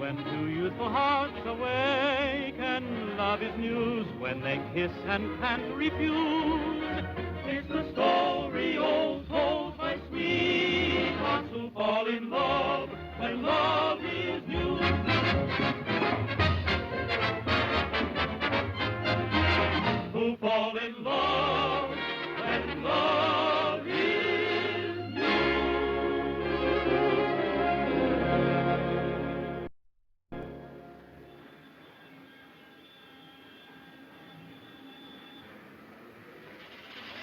when two youthful hearts awaken. Love is news when they kiss and can't refuse. It's the story old told by sweethearts who fall in love when love is new. Who fall in love when love is new.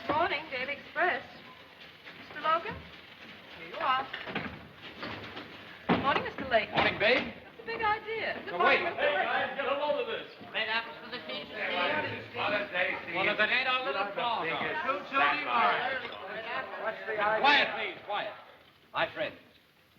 Morning, Daily Express. Mr. Logan? Here you are. Morning, Mr. Layton. Morning, babe. That's a big idea. Good So morning, wait. Mr. Hey, Layton. guys, get a load of this. Red apples for the feast. Well, if it ain't our little frog. Quiet, please, quiet. My friends,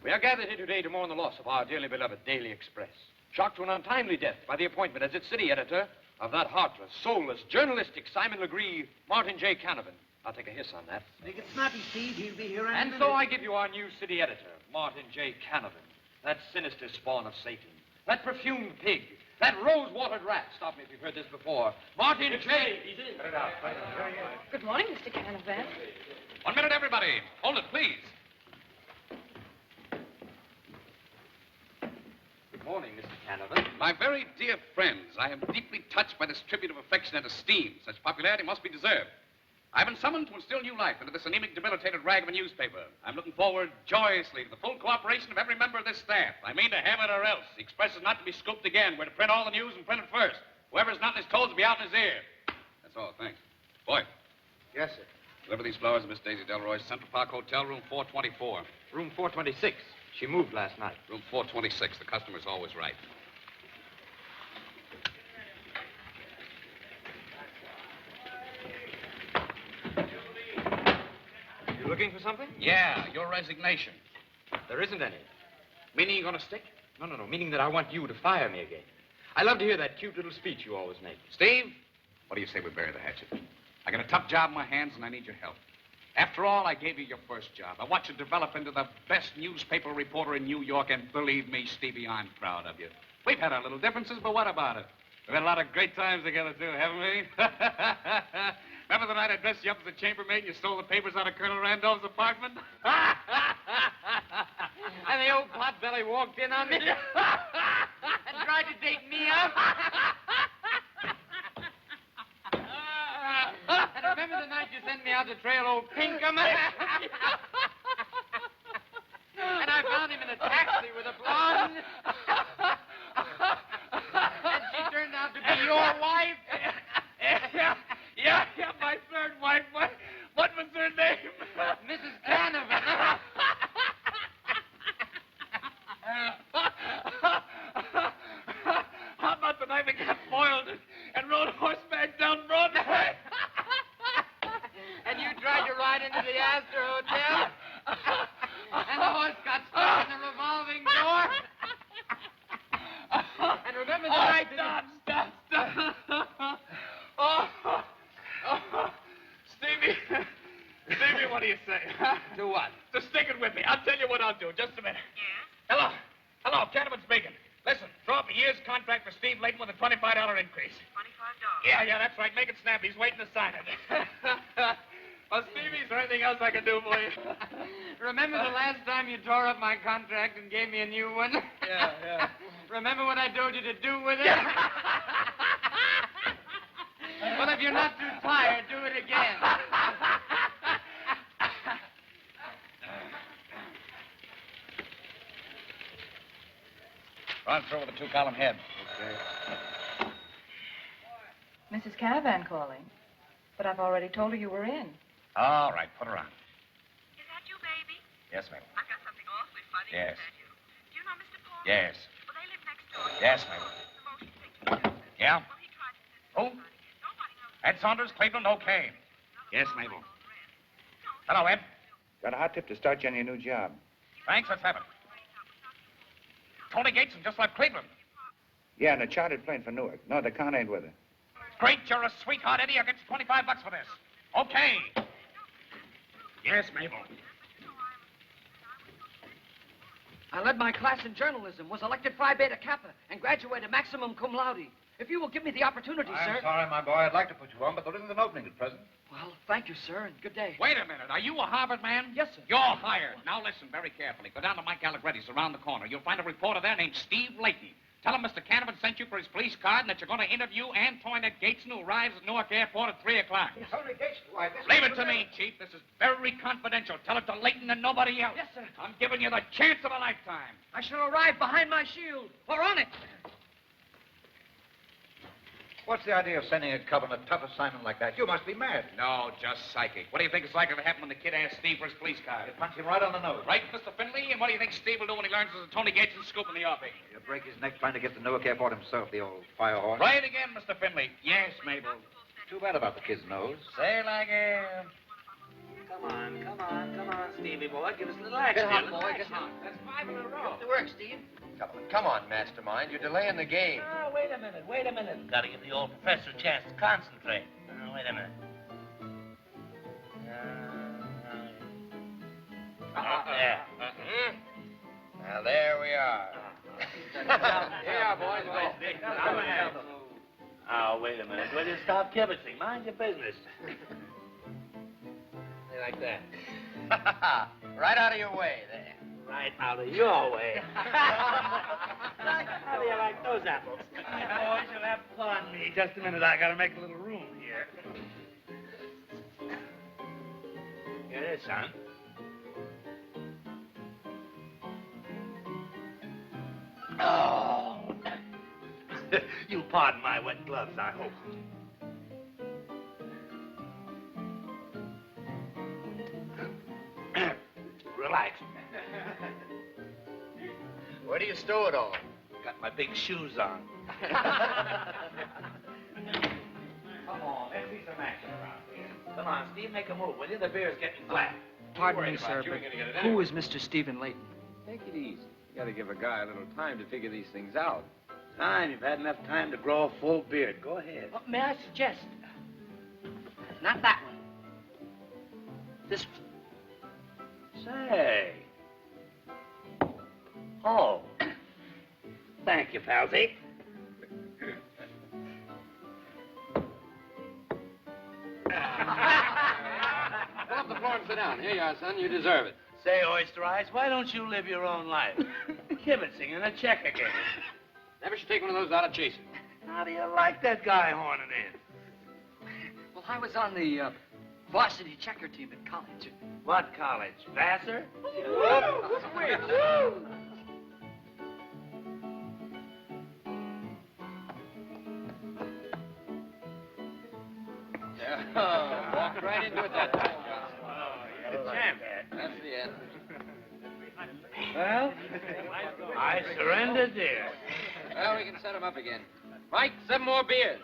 we are gathered here today to mourn the loss of our dearly beloved Daily Express. Shocked to an untimely death by the appointment as its city editor of that heartless, soulless, journalistic Simon Legree, Martin J. Canavan. I'll take a hiss on that. Make it snappy, Steve. He'll be here And so I give you our new city editor, Martin J. Canavan. That sinister spawn of Satan. That perfumed pig. That rose-watered rat. Stop me if you've heard this before. Martin J. He's in. Put it out. Good morning, Mr. Canavan. 1 minute, everybody. Hold it, please. Good morning, Mr. Canavan. My very dear friends, I am deeply touched by this tribute of affection and esteem. Such popularity must be deserved. I've been summoned to instill new life into this anemic, debilitated rag of a newspaper. I'm looking forward joyously to the full cooperation of every member of this staff. I mean to have it or else. The Express is not to be scooped again. We're to print all the news and print it first. Whoever's not in his toes will be out in his ear. That's all, thanks. Boy, Yes, sir. deliver these flowers to Miss Daisy Delroy's Central Park Hotel, room 424. Room 426. She moved last night. Room 426. The customer's always right. You looking for something? Yeah, your resignation. There isn't any. Meaning you're going to stick? No. Meaning that I want you to fire me again. I love to hear that cute little speech you always make. Steve, what do you say we bury the hatchet? I got a tough job in my hands, and I need your help. After all, I gave you your first job. I watched you develop into the best newspaper reporter in New York, and believe me, Stevie, I'm proud of you. We've had our little differences, but what about it? We've had a lot of great times together, too, haven't we? Remember the night I dressed you up as a chambermaid and you stole the papers out of Colonel Randolph's apartment? And the old potbelly walked in on me and tried to take me up. And remember the night you sent me out to trail old Pinkham? And I found him in a taxi with a blonde. And she turned out to be your wife. Yeah, my third wife. What was her name? Mrs. Canavan. How about the night we got foiled and rode horseback down Broadway? And you tried to ride into the Astor Hotel? And the horse got stuck in the revolving door? And remember the night that... Stop. Stevie, what do you say? Do what? To stick it with me. I'll tell you what I'll do. Just a minute. Yeah? Hello, Canavan speaking. Listen, draw up a year's contract for Steve Layton with a $25 increase. $25? Yeah, that's right. Make it snappy. He's waiting to sign it. Well, Stevie, is there anything else I can do for you? Remember the last time you tore up my contract and gave me a new one? Yeah. Remember what I told you to do with it? Well, if you're not too tired, do it again. Run through with a 2-column head. Mrs. Canavan calling. But I've already told her you were in. All right, put her on. Is that you, baby? Yes, ma'am. I've got something awfully funny Yes. to tell you. Do you know Mr. Paul? Yes. Well, they live next door. Yes, ma'am. The motion picture. Yeah? Well, he tried to send Who? somebody. Nobody knows. Ed Saunders, Cleveland, okay. Yes, Mabel. Hello, Ed. Got a hot tip to start you on your new job. Thanks, let's have it. Tony Gateson just left Cleveland. Yeah, in a chartered plane for Newark. No, the con ain't with her. Great, you're a sweetheart, Eddie. I'll get you $25 for this. Okay. Yes, Mabel. I led my class in journalism, was elected Phi Beta Kappa, and graduated maximum cum laude. If you will give me the opportunity, sir... I'm sorry, my boy. I'd like to put you on, but there isn't an opening at present. Well, thank you, sir, and good day. Wait a minute. Are you a Harvard man? Yes, sir. You're hired. Now listen very carefully. Go down to Mike Allegretti's around the corner. You'll find a reporter there named Steve Layton. Tell him Mr. Canavan sent you for his police card and that you're going to interview Tony Gateson, who arrives at Newark Airport at 3 o'clock. Tony Gateson? Why, this... Leave it to me, Chief. This is very confidential. Tell it to Layton and nobody else. Yes, sir. I'm giving you the chance of a lifetime. I shall arrive behind my shield, or on it. What's the idea of sending a cub on a tough assignment like that? You must be mad. No, just psychic. What do you think is likely to happen when the kid asks Steve for his police card? You punch him right on the nose. Right, Mr. Finley? And what do you think Steve will do when he learns there's a Tony Gateson scoop in the offing? He'll break his neck trying to get to Newark Airport himself, the old fire horse. Right again, Mr. Finley. Yes, Mabel. Too bad about the kid's nose. Say like a... Come on, Stevie boy. Give us a little action. Get on, boy, get on. That's 5 in a row. To work, Steve. Come on, mastermind. You're delaying the game. Oh, wait a minute. Gotta give the old professor a chance to concentrate. Oh, wait a minute. There. Now, there we are. Yeah, boys. Oh, wait a minute. Will you stop kibitzing? Mind your business. Like that. Right out of your way there. Right out of your way. How do you like those apples? Boys, you'll have to pardon me. Just a minute. I gotta make a little room here. Here it is, son. Oh. You'll pardon my wet gloves, I hope. Relax. Where do you stow it all? Got my big shoes on. Come on, let's see some action around here. Come on, Steve, make a move, will you? The beer's getting flat. Pardon me, sir, but who is Mr. Stephen Layton? Take it easy. You gotta give a guy a little time to figure these things out. Time, you've had enough time to grow a full beard. Go ahead. Well, may I suggest? Not that one. This one. Say. Oh. Thank you, Palsy. Pull up the floor and sit down. Here you are, son. You deserve it. Say, Oyster Eyes, why don't you live your own life? Kibitzing in a checker game. Never should take one of those out of chasing. How do you like that guy horning in? Well, I was on the varsity checker team at college. What college? Vassar? Walked right into it that time. Champ. That's the end. Well, I surrender, dear. Well, we can set him up again. Mike, 7 more beers.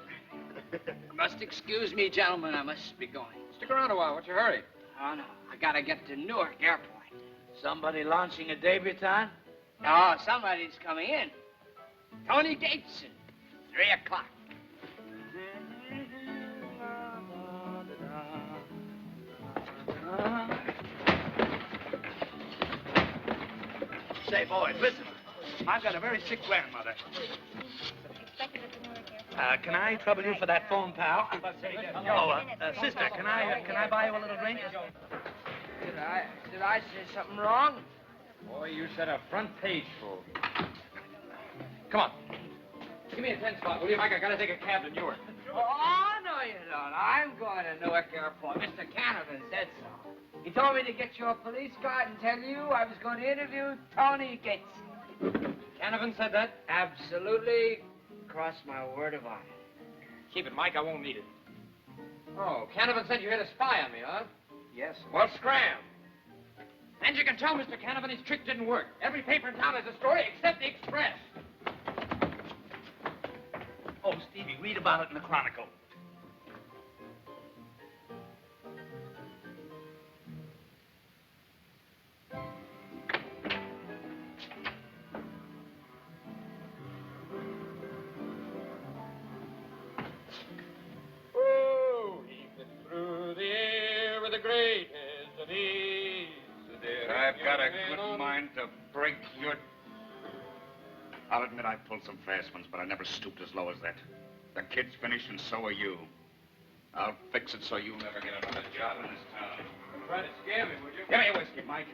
Must excuse me, gentlemen. I must be going. Stick around a while. What's your hurry? Oh, no. I gotta get to Newark Airport. Somebody launching a debutante? No, somebody's coming in. Tony Gateson. 3 o'clock. Say, boys, listen. I've got a very sick grandmother. Can I trouble you for that phone, pal? Sister, can I buy you a little drink? Did I say something wrong? Boy, you set a front page full. Come on. Give me a 10 spot, will you, Mike? I gotta take a cab to Newark. Oh, no, you don't. I'm going to Newark Airport. Mr. Canavan said so. He told me to get your police card and tell you I was going to interview Tony Gateson. Canavan said that? Absolutely. Cross my word of honor. Keep it, Mike. I won't need it. Oh, Canavan said you here to spy on me, huh? Yes, sir. Well, scram. And you can tell Mr. Canavan his trick didn't work. Every paper in town has a story except the Express. Oh, Stevie, read about it in the Chronicle. Oh, he flips through the air with the greatest of ease. I've got a good mind to break your... I'll admit I pulled some fast ones, but I never stooped as low as that. The kid's finished, and so are you. I'll fix it so you'll never get another job in this town. Try to scare me, would you? Give me your whiskey, Mike.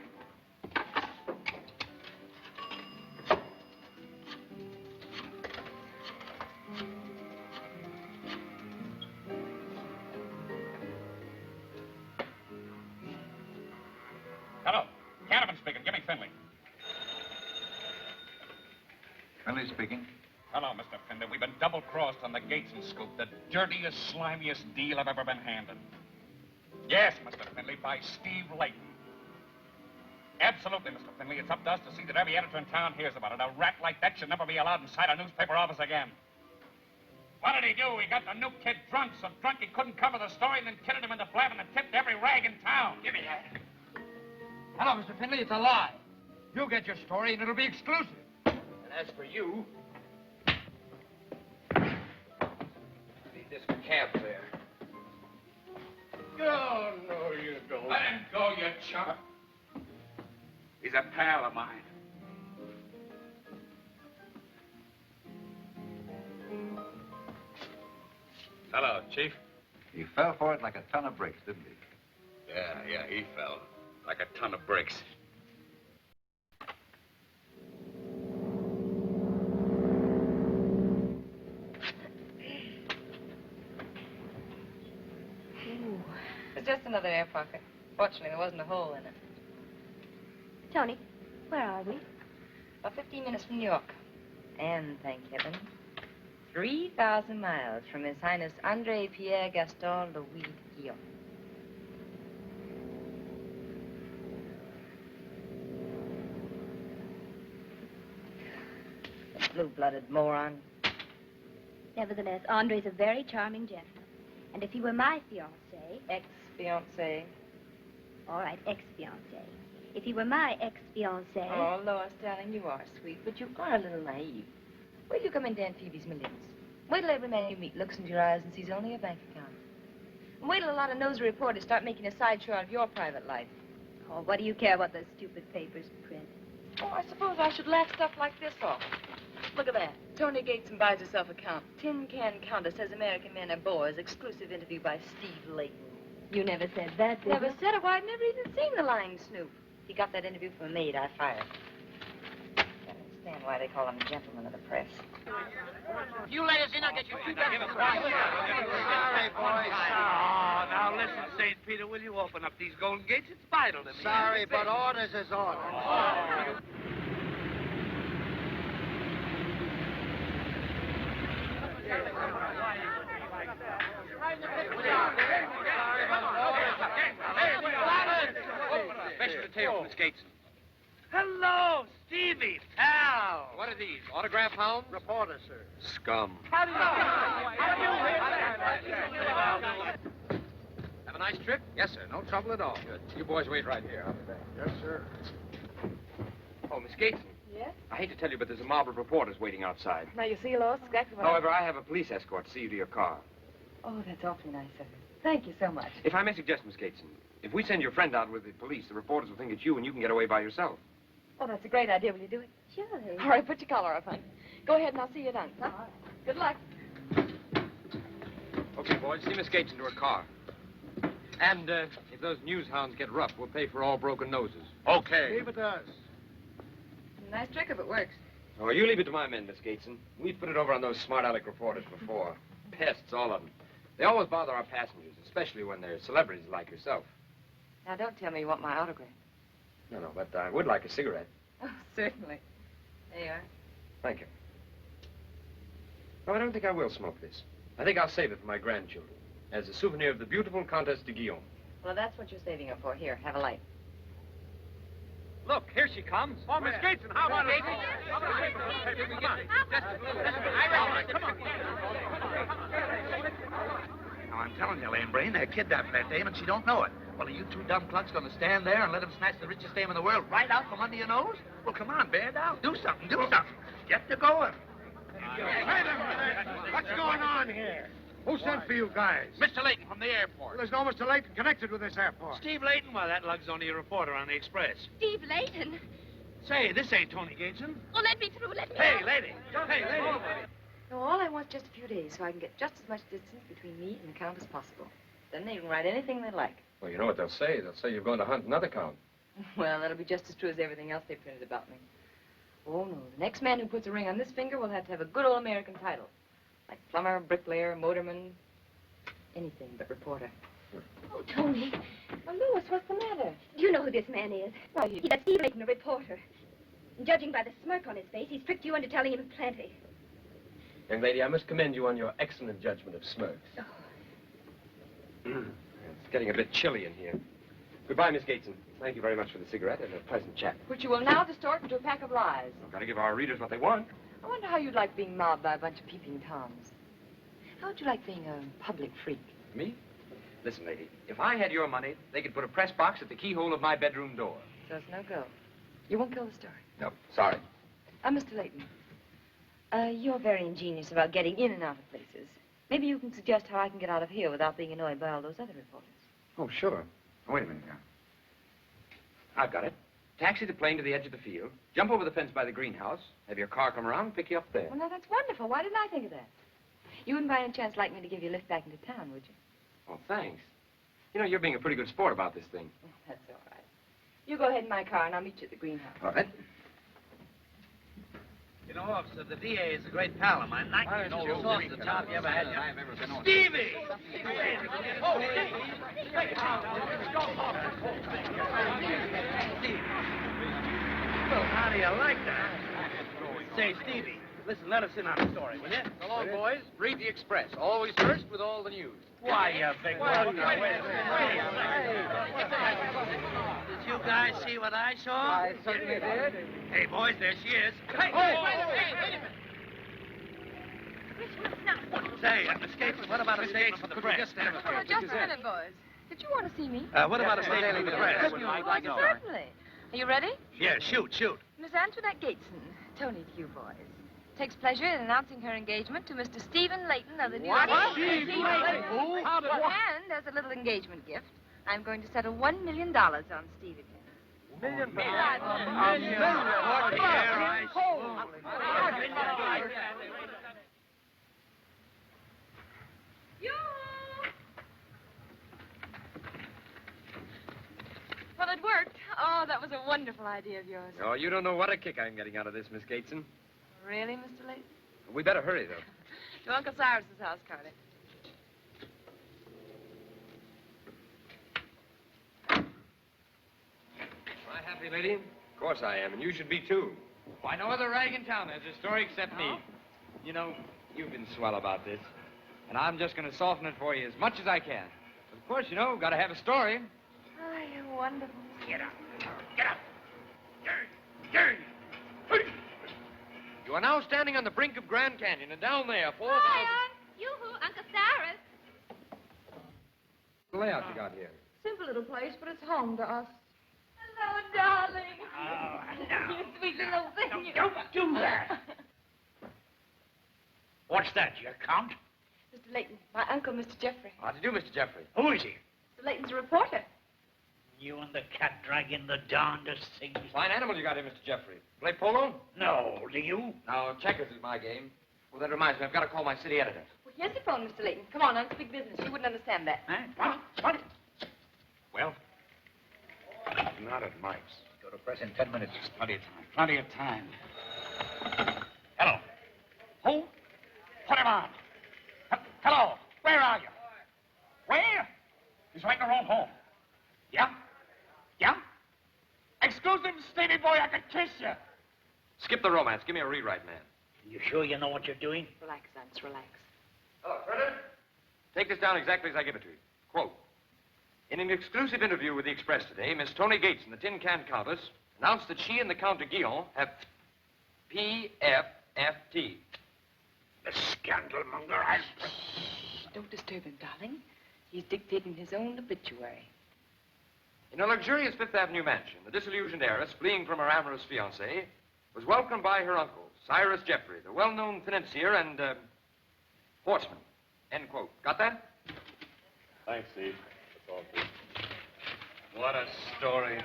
Hello. Canavan speaking. Give me Finley. Finley speaking. Hello, Mr. Finley. We've been double-crossed on the Gateson scoop. The dirtiest, slimiest deal I've ever been handed. Yes, Mr. Finley, by Steve Layton. Absolutely, Mr. Finley. It's up to us to see that every editor in town hears about it. A rat like that should never be allowed inside a newspaper office again. What did he do? He got the new kid drunk, so drunk he couldn't cover the story, and then kidded him into blabbing and tipped every rag in town. Give me that. Hello, Mr. Finley. It's a lie. You'll get your story, and it'll be exclusive. And as for you... Need this cab there. Oh, no, you don't. Let him go, you chump. He's a pal of mine. Hello, Chief. He fell for it like a ton of bricks, didn't he? Yeah, he fell. Like a ton of bricks. It's just another air pocket. Fortunately, there wasn't a hole in it. Tony, where are we? About 15 minutes from New York. And, thank heaven, 3,000 miles from His Highness Andre Pierre Gaston Louis Guillaume. The blue-blooded moron. Nevertheless, Andre's a very charming gentleman. And if he were my fiancé... Ex-fiancé. All right, ex-fiancé. If he were my ex-fiancé... Oh, Lois, darling, you are sweet, but you are a little naive. Wait till you come into Aunt Phoebe's millions. Wait till every man you meet looks into your eyes and sees only a bank account. And wait till a lot of nosy reporters start making a sideshow out of your private life. Oh, what do you care what those stupid papers print? Oh, I suppose I should laugh stuff like this off. Look at that. Tony Gateson buys herself a count. Tin Can Countess says American men are bores. Exclusive interview by Steve Layton. You never said that, did Never you? said it. Why, I've never even seen the lying snoop. He got that interview from a maid I fired. Can't understand why they call him a gentleman of the press. You let us in, I'll get you... Sorry, boys. Oh, now listen, St. Peter, will you open up these golden gates? It's vital to me. Sorry, but orders is orders. Special detail from Miss Gateson. Hello, Stevie, pal. What are these, autograph hounds? Reporter, sir. Scum. How do you Have a nice trip? Yes, sir. No trouble at all. Good. You boys wait right here. I'll be back. Yes, sir. Oh, Miss Gateson. Yes? I hate to tell you, but there's a mob of reporters waiting outside. Now, you see, Lois, exactly what However, I have a police escort to see you to your car. Oh, that's awfully nice of you. Thank you so much. If I may suggest, Miss Gateson, if we send your friend out with the police, the reporters will think it's you and you can get away by yourself. Oh, that's a great idea. Will you do it? Surely. All right, put your collar up, hon. Go ahead and I'll see you done. Huh? Good luck. Okay, boys, see Miss Gateson to her car. And if those news hounds get rough, we'll pay for all broken noses. Okay. Leave it to us. Nice trick if it works. Oh, you leave it to my men, Miss Gateson. We've put it over on those smart aleck reporters before. Pests, all of them. They always bother our passengers, especially when they're celebrities like yourself. Now, don't tell me you want my autograph. No, but I would like a cigarette. Oh, certainly. There you are. Thank you. No, I don't think I will smoke this. I think I'll save it for my grandchildren as a souvenir of the beautiful Countess de Guyon. Well, that's what you're saving it for. Here, have a light. Look, here she comes. Oh, Miss Gateson, how about it? Come on. Come on. Now, I'm telling you, Lame Brain, they're kidnapping that dame and she don't know it. Well, are you two dumb clucks going to stand there and let them snatch the richest dame in the world right out from under your nose? Well, come on, bear down. Do something. Get to going. Wait a minute. What's going on here? Who sent for you guys? Mr. Layton from the airport. Well, there's no Mr. Layton connected with this airport. Steve Layton? Well, that lug's only a reporter on the Express. Steve Layton. Say, this ain't Tony Gateson. Oh, let me through. Let me Hey, out. lady. Hey, lady. No, all I want is just a few days so I can get just as much distance between me and the Count as possible. Then they can write anything they like. Well, you know what they'll say. They'll say you're going to hunt another Count. Well, that'll be just as true as everything else they printed about me. Oh, no. The next man who puts a ring on this finger will have to have a good old American title. Like plumber, bricklayer, motorman, anything but reporter. Oh, Tony. Well, Louis, what's the matter? Do you know who this man is? Why, He's that Steve Layton, a reporter. And judging by the smirk on his face, he's tricked you into telling him plenty. Young lady, I must commend you on your excellent judgment of smirks. Oh. It's getting a bit chilly in here. Goodbye, Miss Gateson. Thank you very much for the cigarette and a pleasant chat. Which you will now distort into a pack of lies. I've got to give our readers what they want. I wonder how you'd like being mobbed by a bunch of peeping Toms. How would you like being a public freak? Me? Listen, lady, if I had your money, they could put a press box at the keyhole of my bedroom door. So it's no go. You won't kill the story. No, sorry. Mr. Layton, you're very ingenious about getting in and out of places. Maybe you can suggest how I can get out of here without being annoyed by all those other reporters. Oh, sure. Oh, wait a minute now. I've got it. Taxi the plane to the edge of the field, jump over the fence by the greenhouse, have your car come around and pick you up there. Well, now, that's wonderful. Why didn't I think of that? You wouldn't by any chance like me to give you a lift back into town, would you? Oh, thanks. You know, you're being a pretty good sport about this thing. That's all right. You go ahead in my car, and I'll meet you at the greenhouse. All right. You know, officer, the DA is a great pal of mine. I can know off the top you ever had. I've ever been on. Stevie! Oh, well, how do you like that? Say, Stevie, listen, let us in on the story, will you? So long, boys. Read the Express. Always first with all the news. Why, you big one. Did you guys see what I saw? I certainly did. Hey, boys, there she is. Hey, Say, escape. What about a statement from the press? Just a minute, boys. Did you want to see me? What about a statement from the press? Certainly. Are you ready? Yeah, shoot. Miss Antoinette Gateson, Tony to you boys, takes pleasure in announcing her engagement to Mr. Stephen Layton of the New York Steve Layton? Who? How did what? And as a little engagement gift, I'm going to settle $1 million on Steve again. $1 million? Well, it worked. Oh, that was a wonderful idea of yours. Oh, you don't know what a kick I'm getting out of this, Miss Gateson. Really, Mr. Layton? We better hurry, though. To Uncle Cyrus's house, Carter. Am I happy, lady? Of course I am, and you should be, too. Why, no other rag in town has a story except me. You know, you've been swell about this, and I'm just going to soften it for you as much as I can. But of course, you know, got to have a story. Oh, you're wonderful. Get up. You are now standing on the brink of Grand Canyon, and down there, 4,000... Hi, Yoo-hoo, Uncle Cyrus. The layout you got here. Simple little place, but it's home to us. Hello, darling. Oh, You sweet little thing. Don't do that. What's that, your Count? Mr. Layton, my uncle, Mr. Jeffrey. How do you do, Mr. Jeffrey? Who is he? Mr. Layton's a reporter. You and the cat dragging the darndest things. Fine animal you got here, Mr. Jeffrey. Play polo? No, do you? No, checkers is my game. Well, that reminds me, I've got to call my city editor. Well, here's the phone, Mr. Layton. Come on, big business. You wouldn't understand that. What? Well, not at Mike's. Go to press in 10 minutes. Plenty of time. Hello. Who? Put him on. Hello. Where are you? Where? He's right in the road home. Yeah? Yeah? Exclusive, Stevie boy, I could kiss you. Skip the romance. Give me a rewrite, man. You sure you know what you're doing? Relax, Ernst, relax. Hello, Frederick. Take this down exactly as I give it to you. Quote. In an exclusive interview with the Express today, Miss Tony Gateson, the Tin Can Countess, announced that she and the Count de Guyon have PFFT. The scandalmonger. Shh, don't disturb him, darling. He's dictating his own obituary. In a luxurious Fifth Avenue mansion, the disillusioned heiress, fleeing from her amorous fiancé, was welcomed by her uncle, Cyrus Jeffrey, the well-known financier and, horseman. End quote. Got that? Thanks, Steve. That's all good. What a story.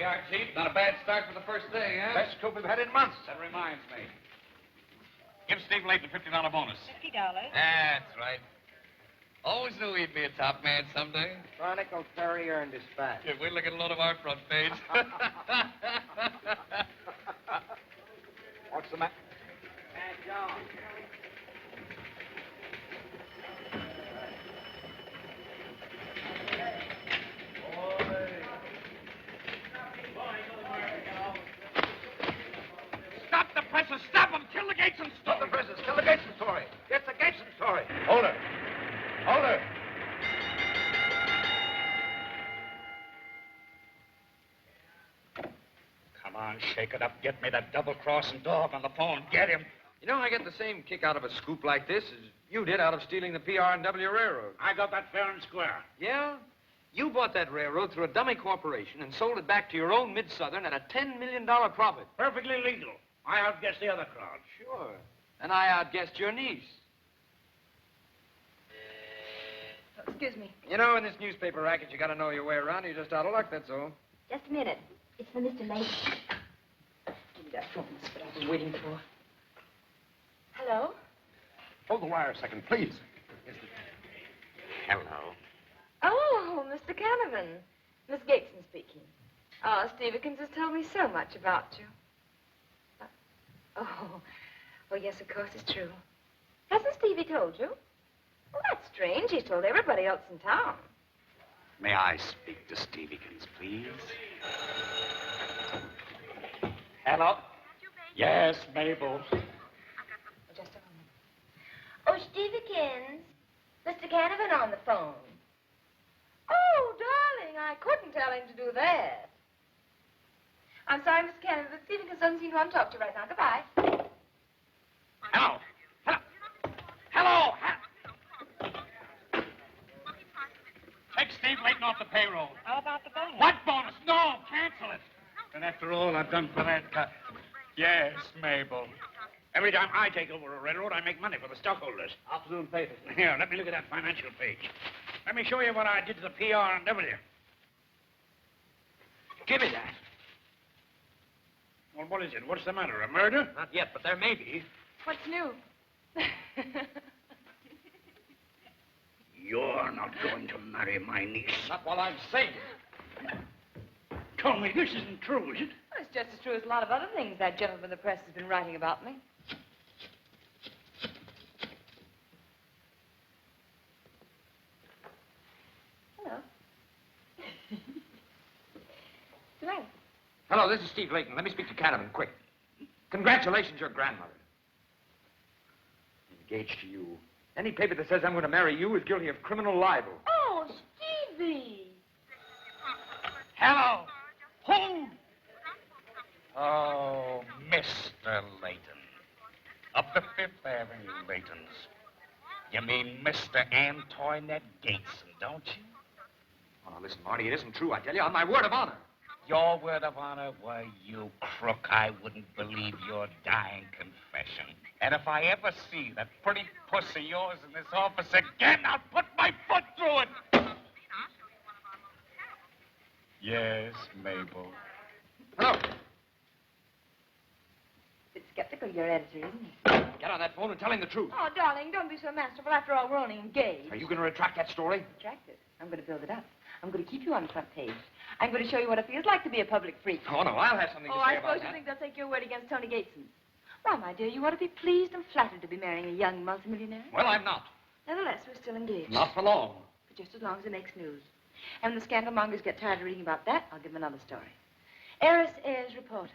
we are, Chief. Not a bad start for the first day, huh? Best scoop we've had in months. That reminds me. Give Steve Layton a $50 bonus. $50. That's right. Always knew he'd be a top man someday. Chronicle, Courier, and Dispatch. Yeah, wait till I get a load of our front page. What's the matter? Stop the presses! Stop them! Kill the Gateson story! Stop the presses. Kill the Gateson story. Get the Gateson story. Hold her. Hold her. Come on, shake it up. Get me that double-crossing dog on the phone. Get him. You know, I get the same kick out of a scoop like this as you did out of stealing the PR&W Railroad. I got that fair and square. Yeah? You bought that railroad through a dummy corporation and sold it back to your own Mid-Southern at a $10 million profit. Perfectly legal. I outguessed the other crowd. Sure. And I outguessed your niece. Oh, excuse me. You know, in this newspaper racket, you gotta know your way around. You're just out of luck, that's all. Just a minute. It's for Mr. Layton. Give me that phone. That's what I've been waiting for. Hello? Hold the wire a second, please. Hello. Oh, Mr. Canavan. Miss Gateson speaking. Oh, Steve Akins has told me so much about you. Oh, yes, of course, it's true. Hasn't Stevie told you? Well, that's strange. He's told everybody else in town. May I speak to Steve Akins, please? Hello? Yes, Mabel. Just a moment. Oh, Steve Akins. Mr. Canavan on the phone. Oh, darling, I couldn't tell him to do that. I'm sorry, Mr. Canavan, but Steve Akins doesn't seem to want to talk to you right now. Goodbye. Hello. Hello. Take Steve Layton off the payroll. How about the bonus? What bonus? No, cancel it. And after all I've done for that guy. Yes, Mabel. Every time I take over a railroad, I make money for the stockholders. Afternoon papers. Here, let me look at that financial page. Let me show you what I did to the PR&W. Give me that. Well, what is it? What's the matter? A murder? Not yet, but there may be. What's new? You're not going to marry my niece. Not while I'm sane. Tell me, this isn't true, is it? Well, it's just as true as a lot of other things that gentleman in the press has been writing about me. Hello. Hello. Hello, this is Steve Layton. Let me speak to Canavan, quick. Congratulations, your grandmother. Engaged to you. Any paper that says I'm going to marry you is guilty of criminal libel. Oh, Stevie. Hello. Who? Oh, Mr. Layton. Up the Fifth Avenue, Laytons. You mean Mr. Antoinette Gateson, don't you? Oh, now listen, Marty, it isn't true, I tell you, on my word of honor. Your word of honor? Why, you crook, I wouldn't believe your dying confession. And if I ever see that pretty puss of yours in this office again, I'll put my foot through it. Yes, Mabel. Hello. Bit skeptical, your editor, isn't he? Get on that phone and tell him the truth. Oh, darling, don't be so masterful. After all, we're only engaged. Are you going to retract that story? Retract it. I'm going to build it up. I'm going to keep you on the front page. I'm going to show you what it feels like to be a public freak. Oh, no, I'll have something to say I about suppose you that. think they'll take your word against Tony Gateson. Why, my dear, you ought to be pleased and flattered to be marrying a young multimillionaire. Well, I'm not. Nevertheless, we're still engaged. Not for long. For just as long as it makes news. And when the scandal mongers get tired of reading about that, I'll give them another story. Heiress is reporter.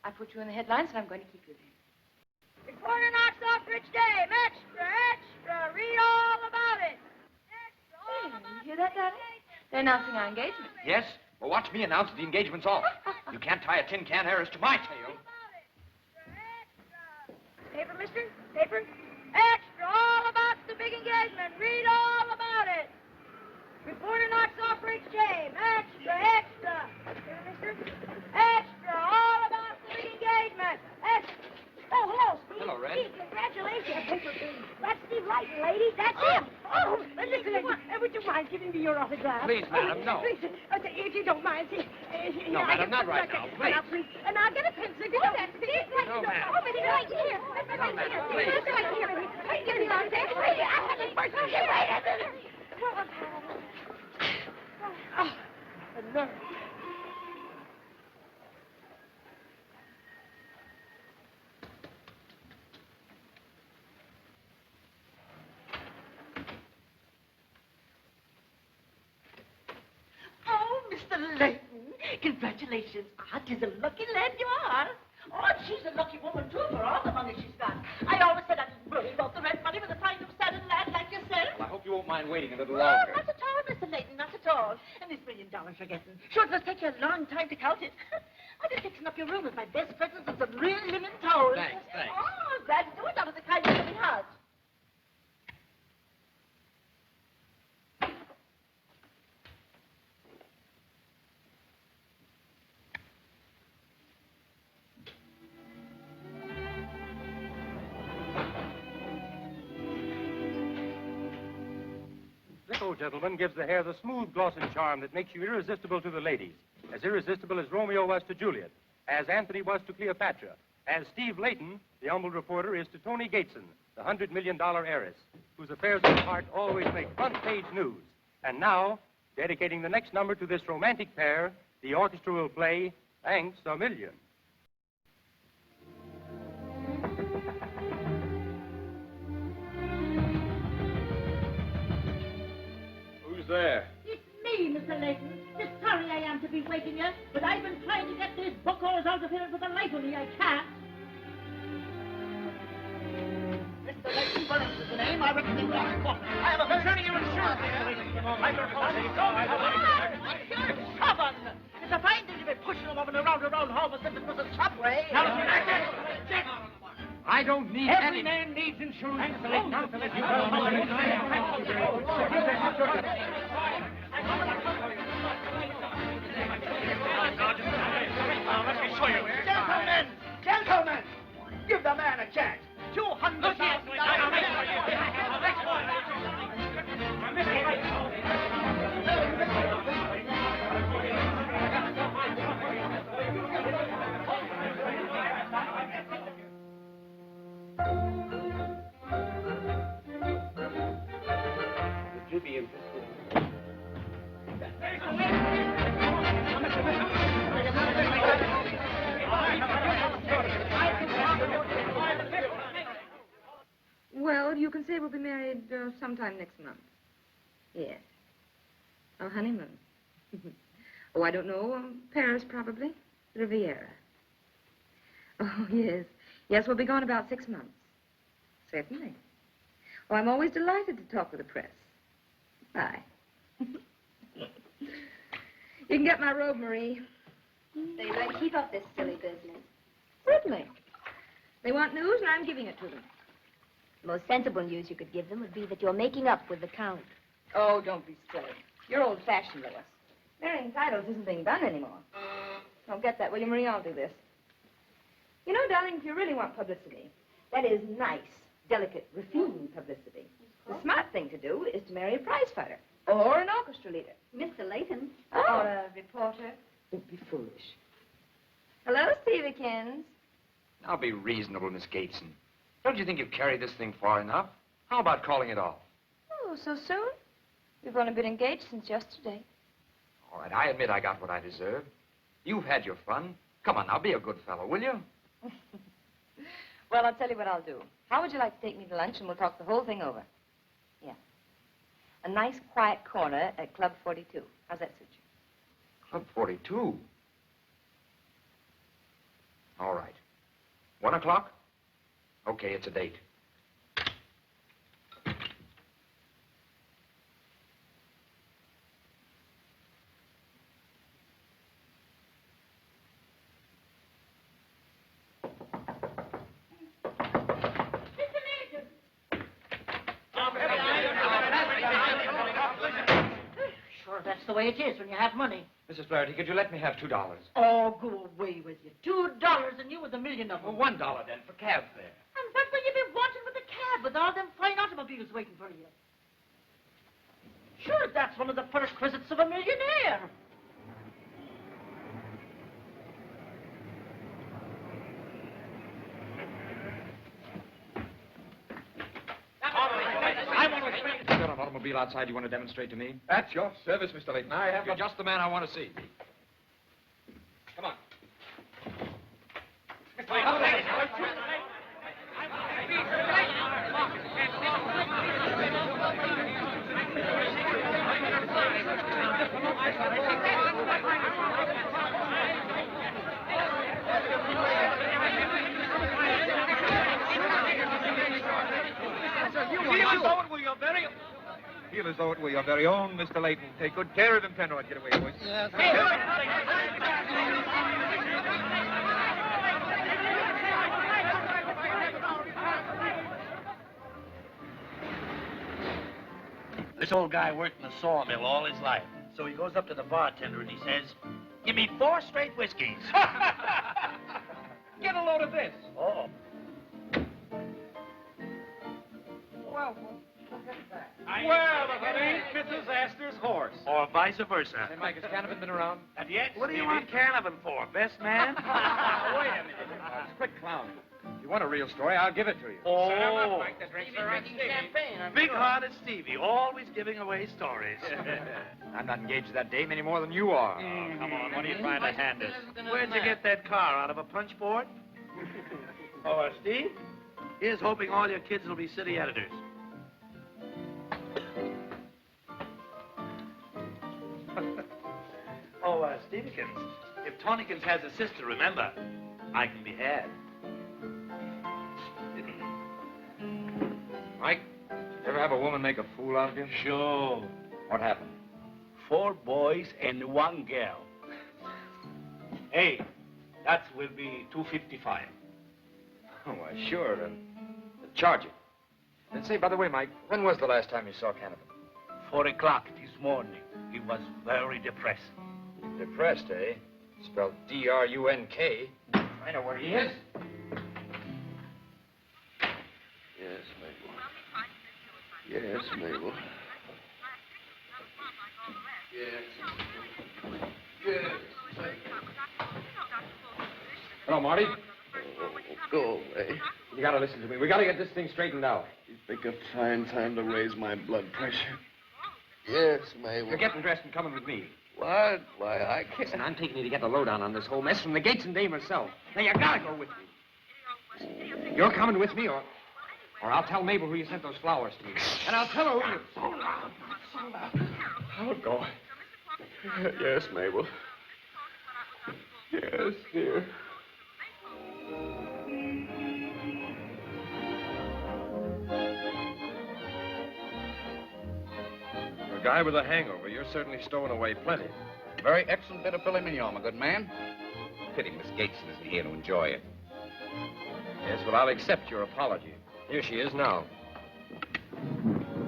I put you in the headlines, and I'm going to keep you there. Reporter knocks off Rich Dame. Extra, extra. Read all about it. Hey, you hear that, Daddy? They're announcing our engagement. Yes? Well, watch me announce the engagement's off. You can't tie a tin can heiress to my tail. Paper, mister? Paper? Extra, all about the big engagement. Read all about it. Reporter knocks off Rich Dame. Extra, extra. Paper, mister? Extra, all about the big engagement. Extra. Oh, hello, Steve. Hello, Red. Steve, congratulations. Paper, please. That's Steve Layton, lady. That's him. Oh, listen to him. would you mind giving me your autograph? Please, madam, no. Please, if you don't mind. No, madam, not right now, please. And I'll get a pencil. Oh, that's it. No, ma'am. Oh, but it's right here. It's right here. please. It's right here. Give me one there. I haven't worked on it. Wait a minute. Oh, the nerve. Oh, Mr. Layton, congratulations. Ah, 'tis a lucky lad you are. Oh, and she's a lucky woman, too, for all the money she's got. I always said I didn't worry about the rent money with a fine, upstanding lad like yourself. Well, I hope you won't mind waiting a little No, longer. not at all, Mr. Layton, not at all. And this $1 million you're getting. Sure, it must take you a long time to count it. I've been fixing up your room with my best presents and some real linen towels. Thanks. Oh, I'm glad to do it out of the kindness of my heart. This old gentleman gives the hair the smooth gloss and charm that makes you irresistible to the ladies. As irresistible as Romeo was to Juliet, as Anthony was to Cleopatra, as Steve Layton, the humble reporter, is to Tony Gateson, the $100 million heiress, whose affairs of the heart always make front-page news. And now, dedicating the next number to this romantic pair, the orchestra will play Thanks a Million. Who's there? It's me, Mr. Layton. Just sorry I am to be waking you, but I've been trying to get these buckles out of here and for the life of me I can't. Mr. Layton, what is the name? I reckon you've lost book. I am concerning your insurance. I'm your You're stubborn. It's a fine thing to be pushing a woman around home as if it was a subway. I don't need Every any... man needs insurance. Let me show you. Gentlemen, give the man a chance. 200,000. Would you be interested? Well, you can say we'll be married sometime next month. Yes. A honeymoon. Oh, I don't know. Paris, probably. Riviera. Oh, yes. Yes, we'll be gone about 6 months. Certainly. Oh, I'm always delighted to talk with the press. Bye. You can get my robe, Marie. So you're going to keep up this silly business? Certainly. They want news, and I'm giving it to them. The most sensible news you could give them would be that you're making up with the Count. Oh, don't be silly. You're old-fashioned, Lois. Marrying titles isn't being done anymore. Don't get that, will you, Marie? I'll do this. You know, darling, if you really want publicity, that is nice, delicate, refined publicity, the smart thing to do is to marry a prize fighter or an orchestra leader. Mr. Layton. Or a reporter. Don't be foolish. Hello, Steviekins. Now be reasonable, Miss Gateson. Don't you think you've carried this thing far enough? How about calling it off? Oh, so soon? We've only been engaged since yesterday. All right, I admit I got what I deserved. You've had your fun. Come on, now, be a good fellow, will you? Well, I'll tell you what I'll do. How would you like to take me to lunch and we'll talk the whole thing over? Yeah. A nice quiet corner at Club 42. How's that suit you? Club 42? All right. 1 o'clock? Okay, it's a date. Sure, that's the way it is when you have money. Mrs. Flaherty, could you let me have $2? Oh, go away with you. $2 and you with $1 million of them. Well, $1 then for cab fare. And what will you be wanting with a cab with all them fine automobiles waiting for you? sure, that's one of the perquisites of a millionaire. You got an automobile outside you want to demonstrate to me? At your service, Mr. Layton. I have You're just the man I want to see. Come on. Feel as though it were your very own, Mr. Layton. Take good care of him, Penrod. Get away, boys. Yes. This old guy worked in a sawmill all his life. So he goes up to the bartender and he says, "Give me 4 straight whiskeys." Get a load of this. Oh. Well, Well, if it ain't Mrs. Astor's horse. Or vice versa. Hey, Mike, has Canavan been around? And yet, what do you want Canavan for? Best man? Wait a minute. Quick, clown. If you want a real story, I'll give it to you. Oh. the drinks are on champagne. Big-hearted Stevie, always giving away stories. I'm not engaged to that dame any more than you are. Oh, come on, what are you trying to hand us? Where'd you get that car? Out of a punch board? Oh, Steve, here's hoping all your kids will be city editors. Oh, Stevekins, if Tonykins has a sister, remember, I can be had. Mike, you ever have a woman make a fool out of you? Sure. What happened? 4 boys and 1 girl. Hey, that will be $255. Oh, why, sure. Charge it. And say, by the way, Mike, when was the last time you saw Canavan? 4 o'clock this morning. He was very depressed. Depressed, eh? Spelled D-R-U-N-K. I know where he is. Yes, Mabel. Yes, Mabel. Yes. Yes. Hello, Marty. Oh, go away. You gotta listen to me. We gotta get this thing straightened out. You pick a fine time to raise my blood pressure. Yes, Mabel. You're getting dressed and coming with me. What? Why, I can't. Listen, I'm taking you to get the lowdown on this whole mess from the Gateson dame herself. Now, you gotta go with me. You're coming with me, or I'll tell Mabel who you sent those flowers to. And I'll tell her who you... So loud. So loud. I'll go. Yes, Mabel. Yes, dear. A guy with a hangover, you're certainly stowing away plenty. Very excellent bit of filet mignon, my good man. Pity Miss Gateson isn't here to enjoy it. Yes, well, I'll accept your apology. Here she is now.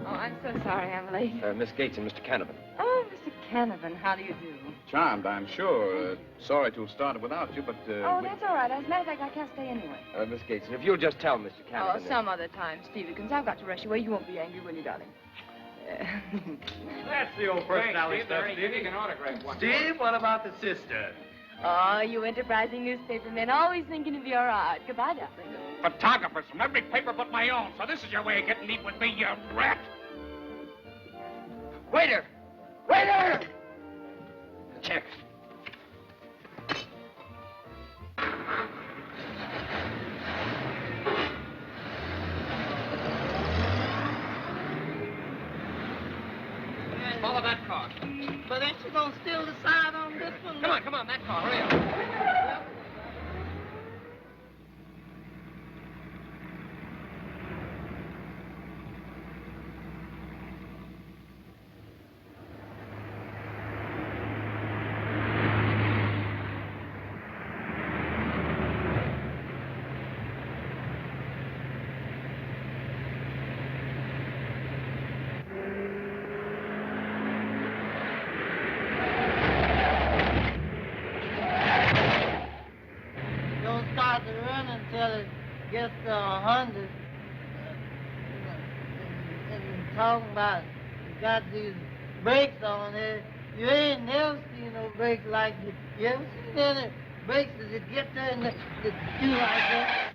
Oh, I'm so sorry I'm late. Miss Gateson, Mr. Canavan. Oh, Mr. Canavan, how do you do? Charmed, I'm sure. Sorry to have started without you, but... Oh, that's all right. As a matter of fact, I can't stay anyway. Miss Gateson, if you'll just tell Mr. Oh, Canavan... some other time, Stevekins. I've got to rush away. You won't be angry, will you, darling? That's the old personality stuff, Steve, you can autograph one. Steve, what about the sister? Oh, you enterprising newspapermen, always thinking of your art. Goodbye, darling. Photographers from every paper but my own. So this is your way of getting even with me, you rat. Waiter! Waiter! Check. Follow that car. But ain't you gonna still decide on this one? Come on, that car. Hurry up. Don't start to run until it gets to 100. And talking about you got these brakes on it. You ain't never seen no brakes like this. You ever seen any brakes that get there and that do like that?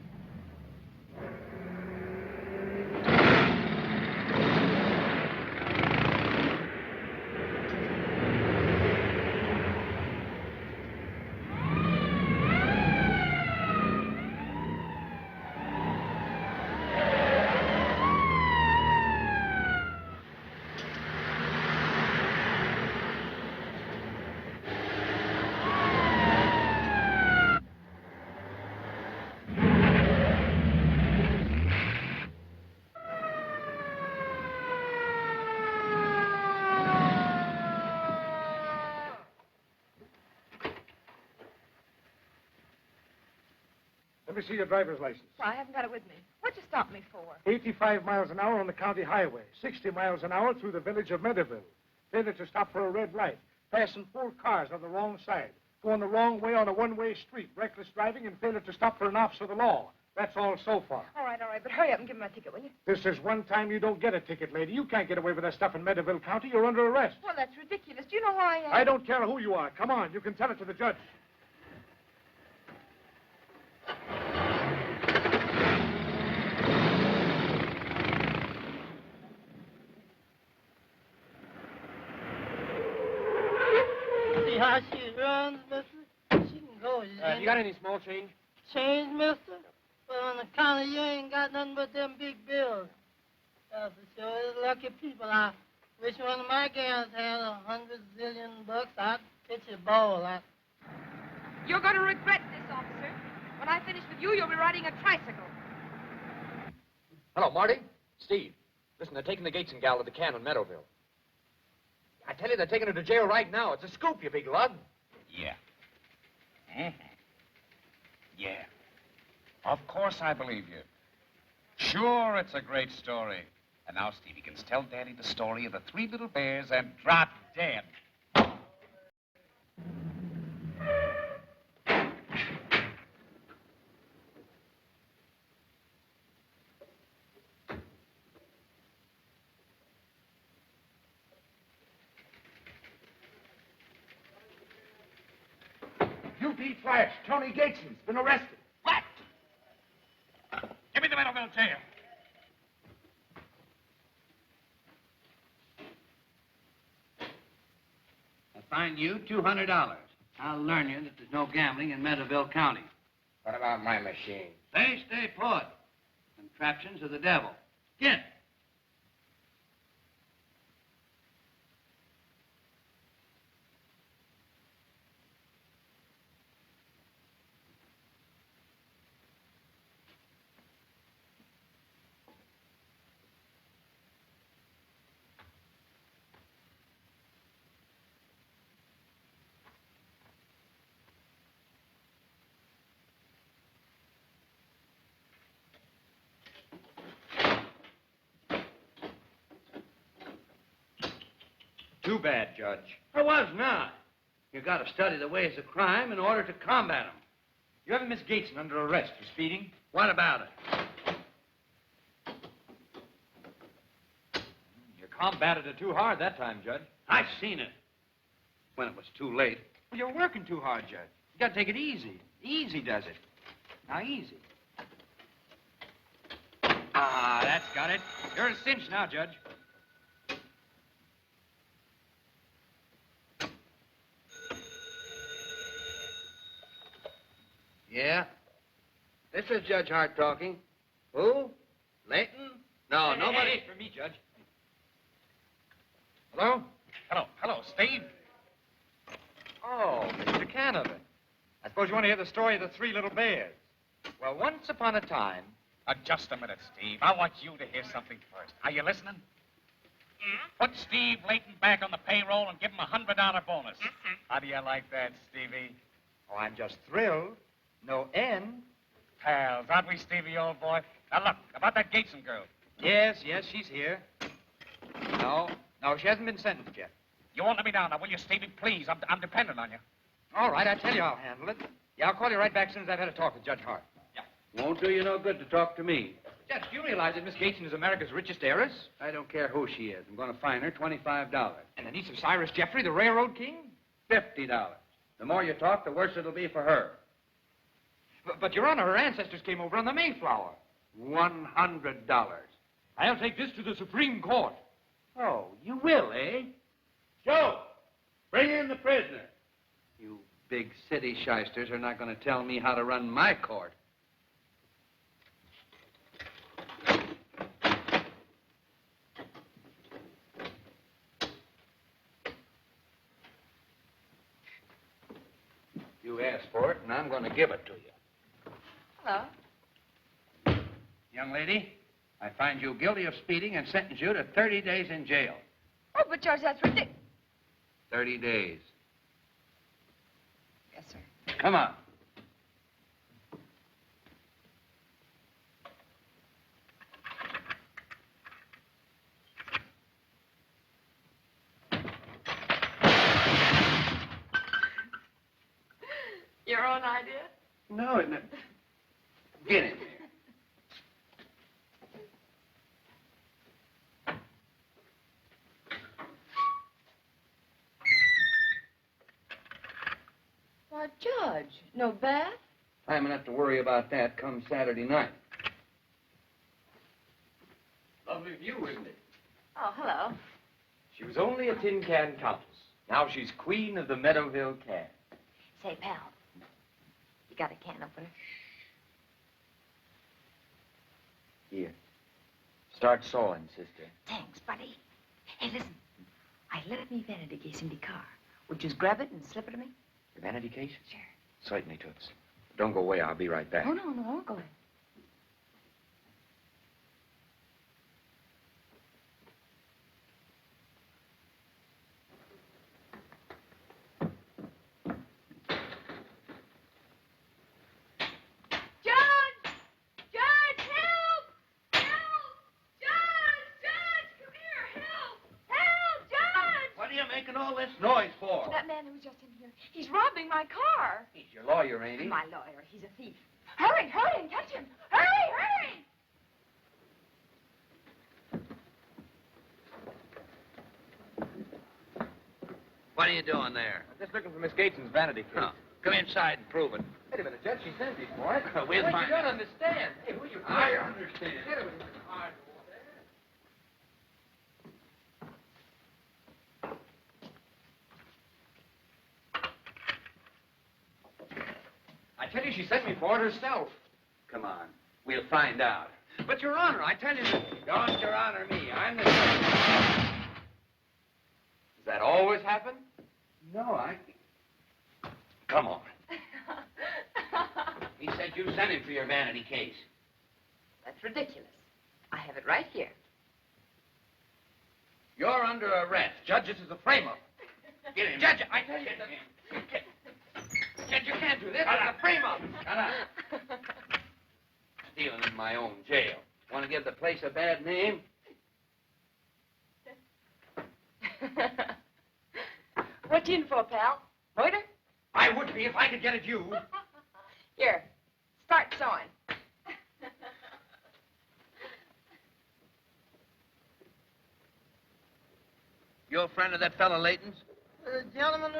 Let me see your driver's license. Well, I haven't got it with me. What'd you stop me for? 85 miles an hour on the county highway, 60 miles an hour through the village of Meadowville. Failure to stop for a red light, passing 4 cars on the wrong side, going the wrong way on a one-way street, reckless driving, and failure to stop for an officer of the law. That's all so far. All right, but hurry up and give me my ticket, will you? This is one time you don't get a ticket, lady. You can't get away with that stuff in Meadowville County. You're under arrest. Well, that's ridiculous. Do you know who I am? I don't care who you are. Come on, you can tell it to the judge. See how she runs, mister? She can go. Have you got any small change? Change, mister? Well, on account of you ain't got nothing but them big bills. That's for sure. It's lucky people. I wish one of my gals had $100 zillion. I'd pitch a ball. You're going to regret this, officer. When I finish with you, you'll be riding a tricycle. Hello, Marty. Steve. Listen, they're taking the Gateson gal to the can in Meadowville. I tell you, they're taking her to jail right now. It's a scoop, you big lug. Yeah. Mm-hmm. Yeah. Of course I believe you. Sure, it's a great story. And now, Stevie can tell Daddy the story of the 3 little bears and drop dead. UP Flash, Tony Gateson's been arrested. What? Give me the Meadowville jail. I'll fine you $200. I'll learn you that there's no gambling in Meadowville County. What about my machine? Stay put. Contraptions of the devil. Get. Too bad, Judge. I was not. You got to study the ways of crime in order to combat them. You have Miss Gateson under arrest for speeding? What about it? You combated it too hard that time, Judge. I seen it. When it was too late. Well, you're working too hard, Judge. You got to take it easy. Easy does it. Now, easy. Ah, that's got it. You're a cinch now, Judge. Yeah? This is Judge Hart talking. Who? Layton? No, nobody. Hey, for me, Judge. Hello? Hello, Steve? Oh, Mr. Canavan. I suppose you want to hear the story of the 3 little bears. Well, once upon a time... Just a minute, Steve. I want you to hear something first. Are you listening? Put Steve Layton back on the payroll and give him a $100 bonus. How do you like that, Stevie? Oh, I'm just thrilled. No end. Pals, aren't we, Stevie, old boy? Now, look, about that Gateson girl. Yes, she's here. No, she hasn't been sentenced yet. You won't let me down now, will you, Stevie? Please, I'm dependent on you. All right, I tell you I'll handle it. Yeah, I'll call you right back as soon as I've had a talk with Judge Hart. Won't do you no good to talk to me. Judge, do you realize that Miss Gateson is America's richest heiress? I don't care who she is. I'm going to fine her $25. And the niece of Cyrus Jeffrey, the railroad king? $50. The more you talk, the worse it'll be for her. But Your Honor, her ancestors came over on the Mayflower. $100. I'll take this to the Supreme Court. Oh, you will, eh? Joe, bring in the prisoner. You big city shysters are not going to tell me how to run my court. You asked for it, and I'm going to give it to you. Hello. Young lady, I find you guilty of speeding and sentence you to 30 days in jail. Oh, but George, that's ridiculous. 30 days. Yes, sir. Come on. Your own idea? No, it... Get in here. Why, Judge, no bath? I'm going to have to worry about that come Saturday night. Lovely view, isn't it? Oh, hello. She was only a tin can countess. Now she's queen of the Meadowville can. Say, pal, you got a can opener? Here. Start sawing, sister. Thanks, buddy. Hey, listen. I left me vanity case in the car. Would you just grab it and slip it to me? The vanity case? Sure. Certainly, Toots. Don't go away. I'll be right back. Oh, no, go ahead. All this noise for? That man who was just in here. He's robbing my car. He's your lawyer, ain't he? My lawyer. He's a thief. Hurry and catch him. Hurry! What are you doing there? I'm just looking for Miss Gateson's vanity case. Oh, come inside and prove it. Wait a minute, Judge. She sent these for it. We'll Wait, find you don't out. understand. Hey, who are you? I understand. Get it with you. Hard. I tell you, she sent me for it herself. Come on. We'll find out. But, Your Honor, I tell you that... Don't Your Honor me. I'm the judge. Does that always happen? No, Come on. He said you sent him for your vanity case. That's ridiculous. I have it right here. You're under arrest. Judge, this is a frame-up. Get him. Judge, I tell you... Judge, you can't do this. It's a frame-up. Shut up. Stealing in my own jail. Want to give the place a bad name? What you in for, pal? Loiter? I would be if I could get at you. Here, start sewing. You a friend of that fellow Layton's? The gentleman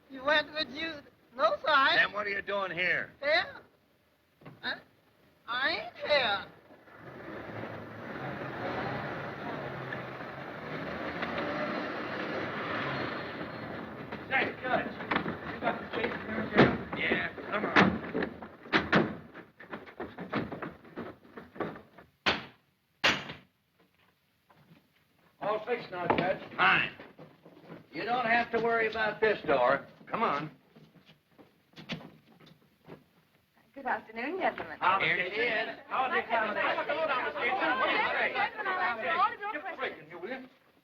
you went with you... No, sir, I... Then what are you doing here? Here? I ain't here. Say, Judge, you got the case in your jail? Yeah, come on. All fixed now, Judge. Fine. You don't have to worry about this door. Come on. Good afternoon, gentlemen. Here she is. How's the accommodation?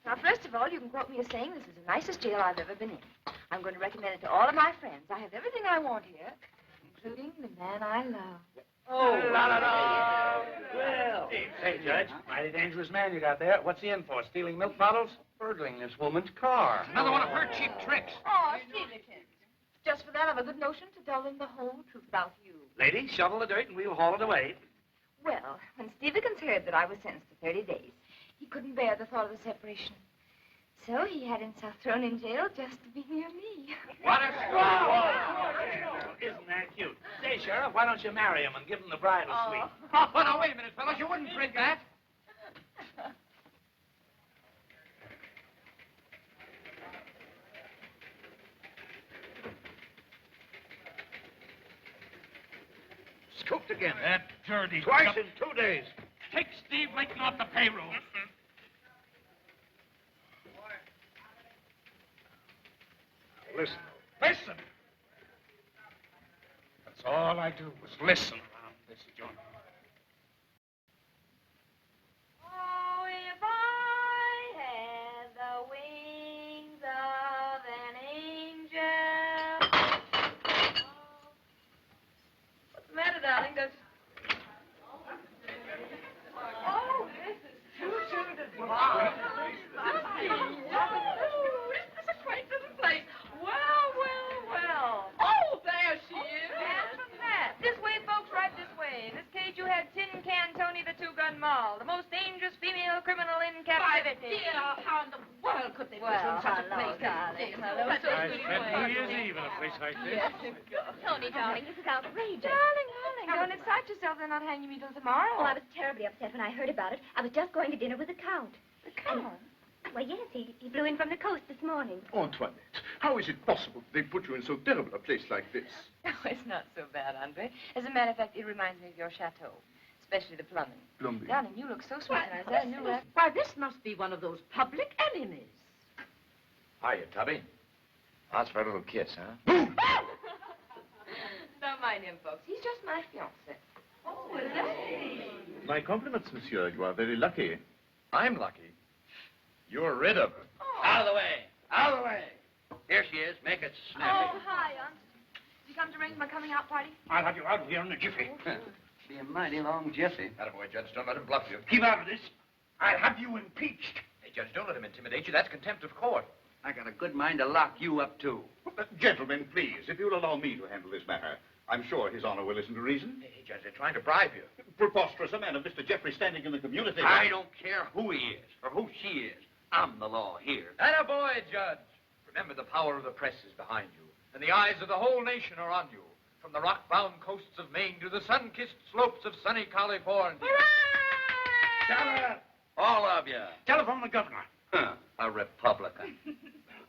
Now, first of all, you can quote me as saying this is the nicest jail I've ever been in. I'm going to recommend it to all of my friends. I have everything I want here, including the man I love. Oh, la. Well, hey, Judge, mighty dangerous man you got there. What's he in for? Stealing milk bottles? Burgling this woman's car. Another one of her cheap tricks. Oh, Stevenson. Just for that, I've a good notion to tell them the whole truth about you. Lady, shovel the dirt and we'll haul it away. Well, when Stevens heard that I was sentenced to 30 days, he couldn't bear the thought of the separation. So he had himself thrown in jail just to be near me. What a squall! Isn't that cute? Say, Sheriff, why don't you marry him and give him the bridal suite? Oh, now, wait a minute, fellas. You wouldn't print that. Scooped again. That dirty... Twice in 2 days. Take Steve Layton off the payroll. Listen. Listen! That's all I do was listen around this joint. Oh, if I had the wings of an angel. What's the matter, darling? Oh, this is too soon to drive. This is a quaint little place. Well, well, well. Oh, there she is. Yes, from that. This way, folks, right this way. In this cage, you had Tin Can Tony the Two-Gun Mall, the most dangerous female criminal in captivity. Dear, how in the world could they put you in such a place? Darling. Hello, I spent New Year's Eve in a place like this. Tony, darling, this is outrageous. Darling, don't excite yourself. They're not hanging me till tomorrow. Oh, I was terribly upset when I heard about it. I was just going to dinner with the Count. The Count? Well, yes, he flew in from the coast this morning. Antoinette, how is it possible they put you in so terrible a place like this? Oh, it's not so bad, Andre. As a matter of fact, it reminds me of your chateau, especially the plumbing. Plumbing? Darling, you look so sweet tonight. Is that a new rap? Why, this must be one of those public enemies. Hiya, Tubby. How's for a little kiss, huh? Don't mind him, folks. He's just my fiancé. Oh, is that? My compliments, monsieur. You are very lucky. I'm lucky. You're rid of her. Oh. Out of the way. Out of the way. Here she is. Make it snappy. Oh, hi, Aunt. Did you come to arrange my coming out party? I'll have you out of here in a jiffy. Be a mighty long jiffy. Attaboy, Judge. Don't let him bluff you. Keep out of this. I'll have you impeached. Hey, Judge, don't let him intimidate you. That's contempt of court. I got a good mind to lock you up, too. Gentlemen, please, if you'll allow me to handle this matter. I'm sure His Honor will listen to reason. Hey, Judge, they're trying to bribe you. Preposterous, a man of Mr. Jeffrey standing in the community. I don't care who he is or who she is. I'm the law here. Attaboy, Judge. Remember, the power of the press is behind you, and the eyes of the whole nation are on you. From the rock-bound coasts of Maine to the sun-kissed slopes of sunny California. Shut up. All of you. Telephone the governor. Huh, a Republican.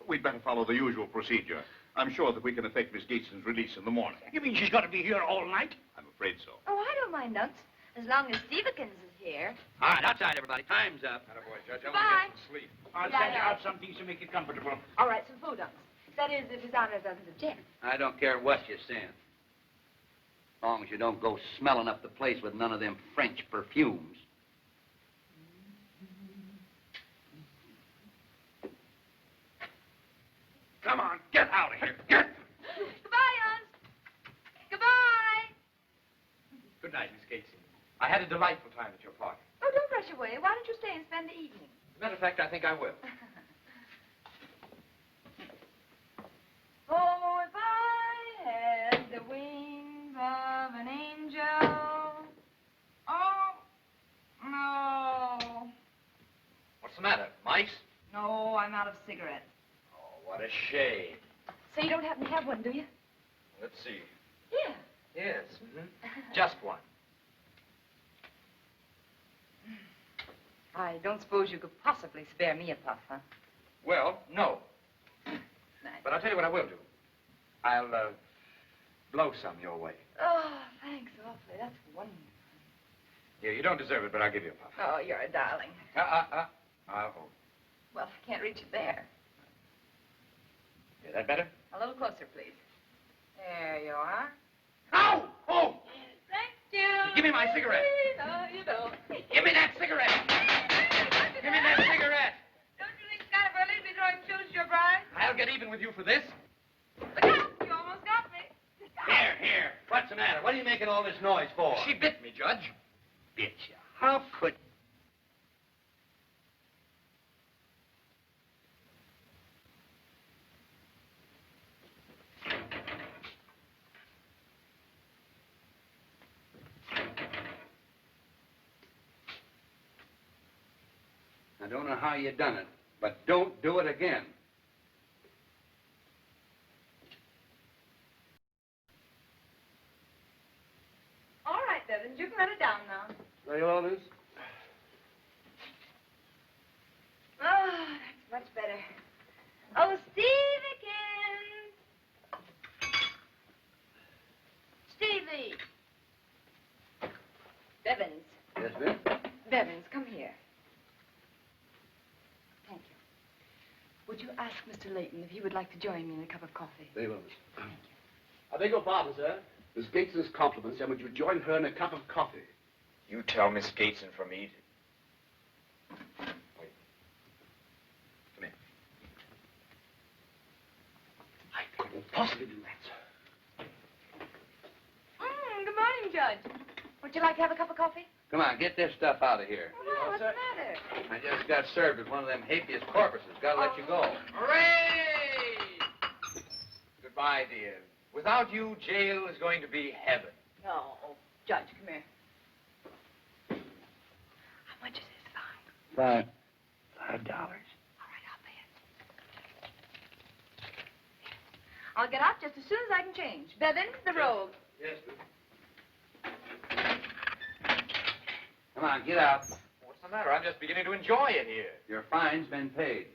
We'd better follow the usual procedure. I'm sure that we can effect Miss Gateson's release in the morning. You mean she's got to be here all night? I'm afraid so. Oh, I don't mind, Unks. As long as Stevens is here. All right, outside, everybody. Time's up. Attaboy, Judge. I Bye. want to get some sleep. I'll Yeah, send you yeah. out something to make you comfortable. All right, some food, Unks. That is, if His Honor doesn't object. I don't care what you send. As long as you don't go smelling up the place with none of them French perfumes. Come on, get out of here. Get. Goodbye, Unks. Goodbye. Good night, Miss Gateson. I had a delightful time at your party. Oh, don't rush away. Why don't you stay and spend the evening? As a matter of fact, I think I will. Oh, if I had the wings of an angel. Oh, no. What's the matter? Mice? No, I'm out of cigarettes. Oh, what a shame. So you don't happen to have one, do you? Let's see. Yeah. Yes. Just one. I don't suppose you could possibly spare me a puff, huh? Well, no. Nice. But I'll tell you what I will do. I'll, blow some your way. Oh, thanks awfully. That's wonderful. Here, you don't deserve it, but I'll give you a puff. Oh, you're a darling. I'll hold. Well, I can't reach it there. Is that better? A little closer, please. There you are. Ow! Oh! Thank you. Give me my cigarette. No, you don't. Give me that cigarette. Give me that cigarette. Don't you think Scott will be throwing shoes to your bride? I'll get even with you for this. Look out! You almost got me. Here. What's the matter? What are you making all this noise for? She bit me, Judge. Bit you. How could... I don't know how you done it, but don't do it again. All right, Bevins, you can let it down now. Very well, miss. Oh, that's much better. Oh, Stevekins! Stevie! Bevins. Yes, miss? Bevins, come here. Thank you. Would you ask Mr. Layton if he would like to join me in a cup of coffee? Very well, miss. I beg your pardon, sir. Miss Gateson's compliments, and would you join her in a cup of coffee? You tell Miss Gateson from me. I couldn't possibly do that, sir. Good morning, Judge. Would you like to have a cup of coffee? Come on, get this stuff out of here. Oh, what's the matter? I just got served with one of them habeas corpuses. Gotta let you go. Hooray! Goodbye, dear. Without you, jail is going to be heaven. No. Judge, come here. How much is this fine? $5. All right, I'll pay it. I'll get out just as soon as I can change. Bevins, the rogue. Yes, miss. Come on, get out. What's the matter? I'm just beginning to enjoy it here. Your fine's been paid.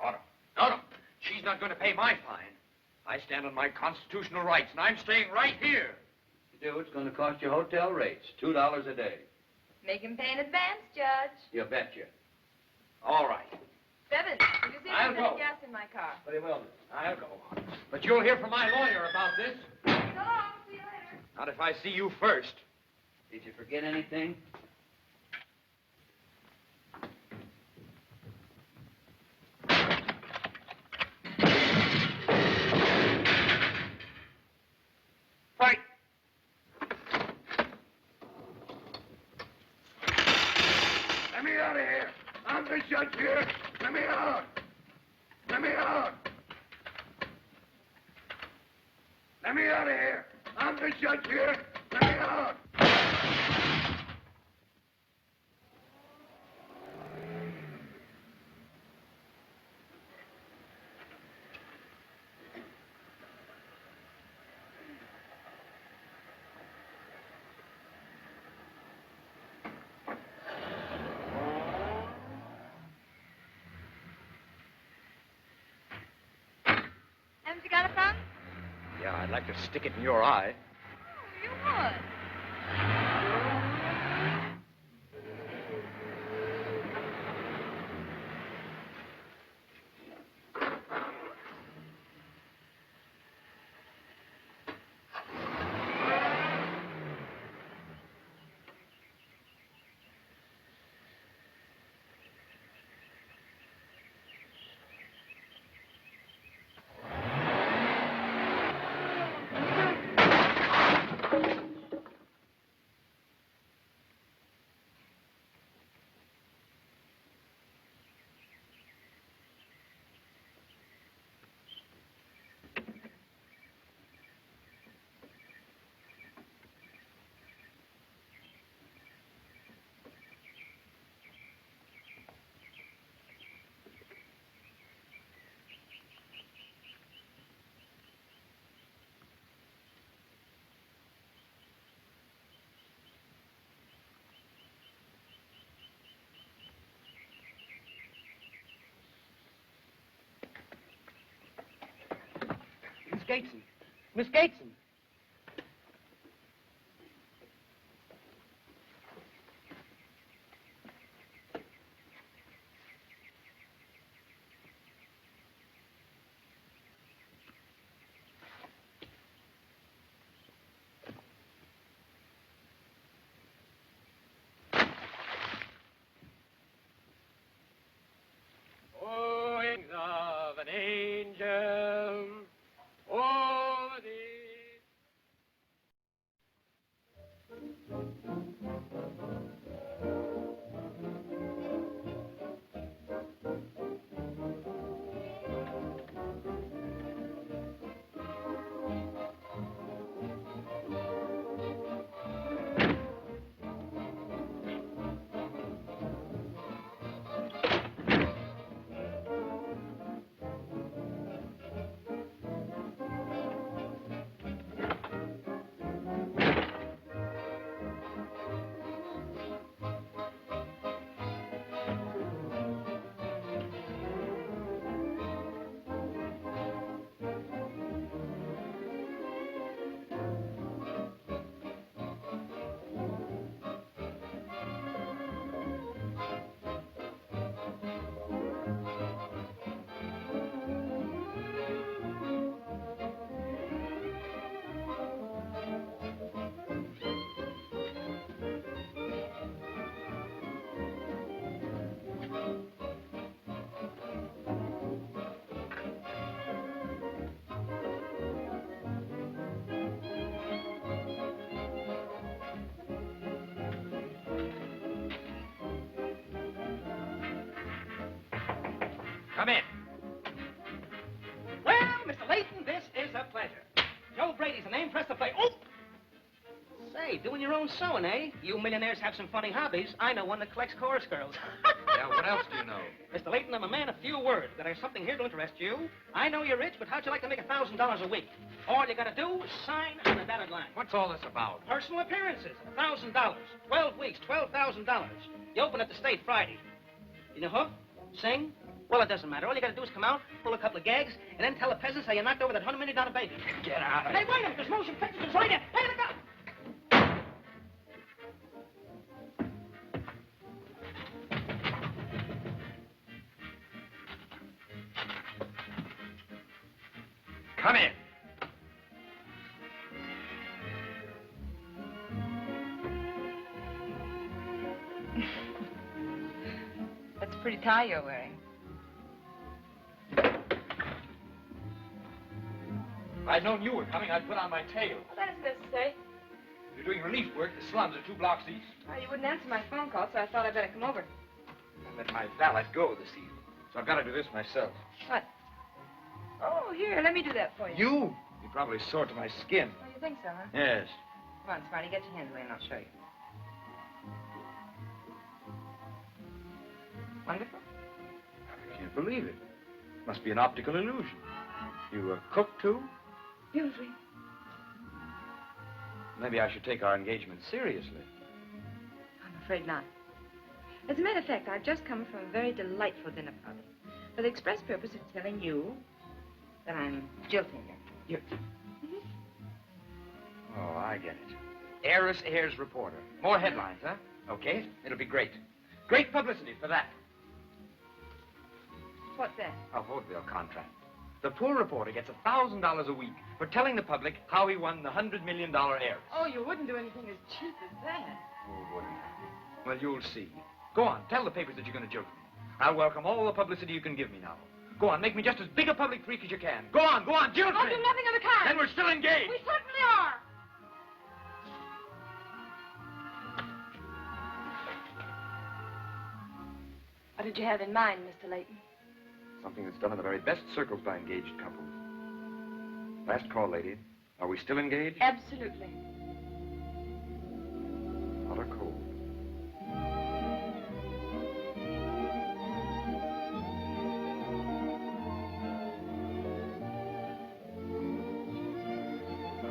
Oh, no. No. She's not going to pay my fine. I stand on my constitutional rights, and I'm staying right here. If you do, it's going to cost you hotel rates, $2 a day. Make him pay in advance, Judge. You betcha. All right. Bevins, will you see if I'll there's any go. gas in my car? Very well, miss. I'll go. But you'll hear from my lawyer about this. So long. See you later. Not if I see you first. Did you forget anything? Fight! Let me out of here. I'm the judge here. Let me out. Let me out. Let me out of here. I'm the judge here. Let me out. Haven't you got a phone? Yeah, I'd like to stick it in your eye. You would. Miss Gateson. Miss Gateson. Wings of an angel over thee. Come in. Well, Mr. Layton, this is a pleasure. Joe Brady's the name. Press the play. Oh! Say, doing your own sewing, eh? You millionaires have some funny hobbies. I know one that collects chorus girls. Yeah, what else do you know? Mr. Layton, I'm a man of few words. There's something here to interest you. I know you're rich, but how'd you like to make $1,000 a week? All you gotta do is sign on the dotted line. What's all this about? Personal appearances, $1,000. 12 weeks, $12,000. You open at the state Friday. You know hook? Sing? Well, it doesn't matter. All you gotta do is come out, pull a couple of gags, and then tell the peasants how you knocked over that $100 million baby. Get out of Hey, here. wait a minute. There's motion pictures right here. Hey, look out! Come in. That's a pretty tie you're wearing. If I'd known you were coming, I'd put on my tail. Well, that isn't necessary. You're doing relief work. The slums are 2 blocks east. Well, you wouldn't answer my phone call, so I thought I'd better come over. I let my valet go this evening, so I've got to do this myself. What? Oh, here, let me do that for you. You? You're probably sore to my skin. Oh, you think so, huh? Yes. Come on, Smarty, get your hands away and I'll show you. Wonderful. I can't believe it. Must be an optical illusion. You cook, too? Beautifully. Maybe I should take our engagement seriously. I'm afraid not. As a matter of fact, I've just come from a very delightful dinner party for the express purpose of telling you that I'm jilting you. Oh, I get it. Heiress heirs reporter. More headlines, huh? Okay, it'll be great. Great publicity for that. What's that? A vaudeville contract. The poor reporter gets $1,000 a week for telling the public how he won the $100 million heiress. Oh, you wouldn't do anything as cheap as that. Oh, wouldn't I? Well, you'll see. Go on, tell the papers that you're going to jilt me. I'll welcome all the publicity you can give me now. Go on, make me just as big a public freak as you can. Go on, jilt me. I'll do nothing of the kind. Then we're still engaged. We certainly are. What did you have in mind, Mr. Layton? Something that's done in the very best circles by engaged couples. Last call, lady. Are we still engaged? Absolutely. Hot or cold?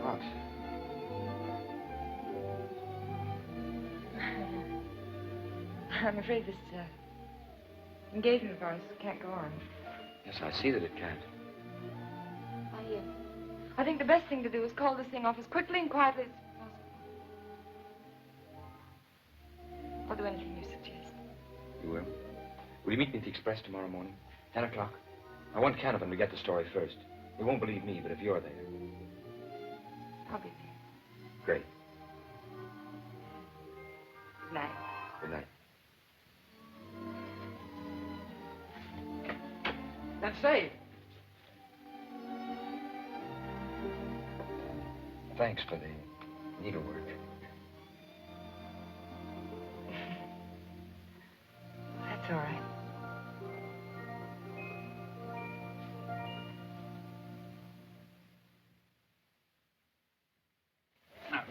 Hot. I'm afraid this engagement of ours can't go on. Yes, I see that it can't. I think the best thing to do is call this thing off as quickly and quietly as possible. I'll do anything you suggest. You will? Will you meet me at the Express tomorrow morning? 10 o'clock. I want Canavan to get the story first. He won't believe me, but if you're there. I'll be there. Great. Good night. Good night. That's safe. Thanks for the needlework. That's all right.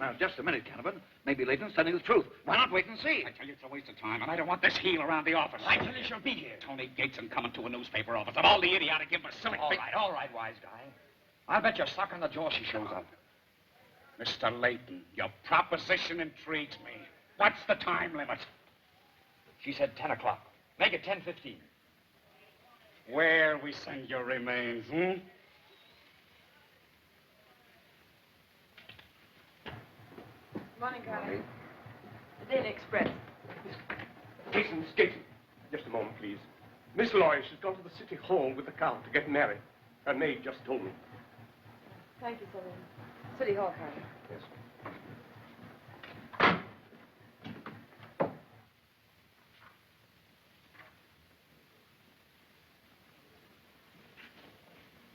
Now, just a minute, Canavan. Maybe Layton's telling the truth. Why not wait and see? I tell you, it's a waste of time, and I don't want this heel around the office. I tell you she'll be here. Tony Gateson coming to a newspaper office. Of all the idiotic, imbecilic... All right, wise guy. I'll bet you a sock on the jaw she shows up. Mr. Layton, your proposition intrigues me. What's the time limit? She said 10 o'clock. Make it 10:15. Where we send your remains, Morning, Connie. The Daily Express. Gason, just a moment, please. Miss Lois has gone to the city hall with the Count to get married. Her maid just told me. Thank you, Celine. City Hall, Connie. Yes.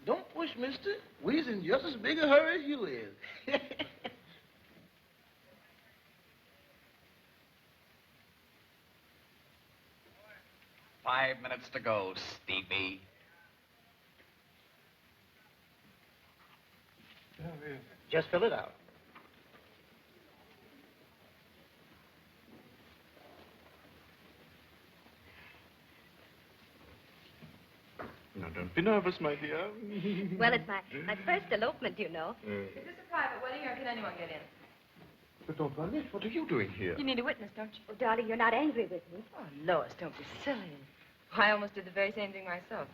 Don't push, mister. We's in just as big a hurry as you is. 5 minutes to go, Stevie. Just fill it out. Now, don't be nervous, my dear. Well, it's my first elopement, you know. Is this a private wedding, or can anyone get in? But Antoinette, what are you doing here? You need a witness, don't you? Oh, darling, you're not angry with me. Oh, Lois, don't be silly. I almost did the very same thing myself.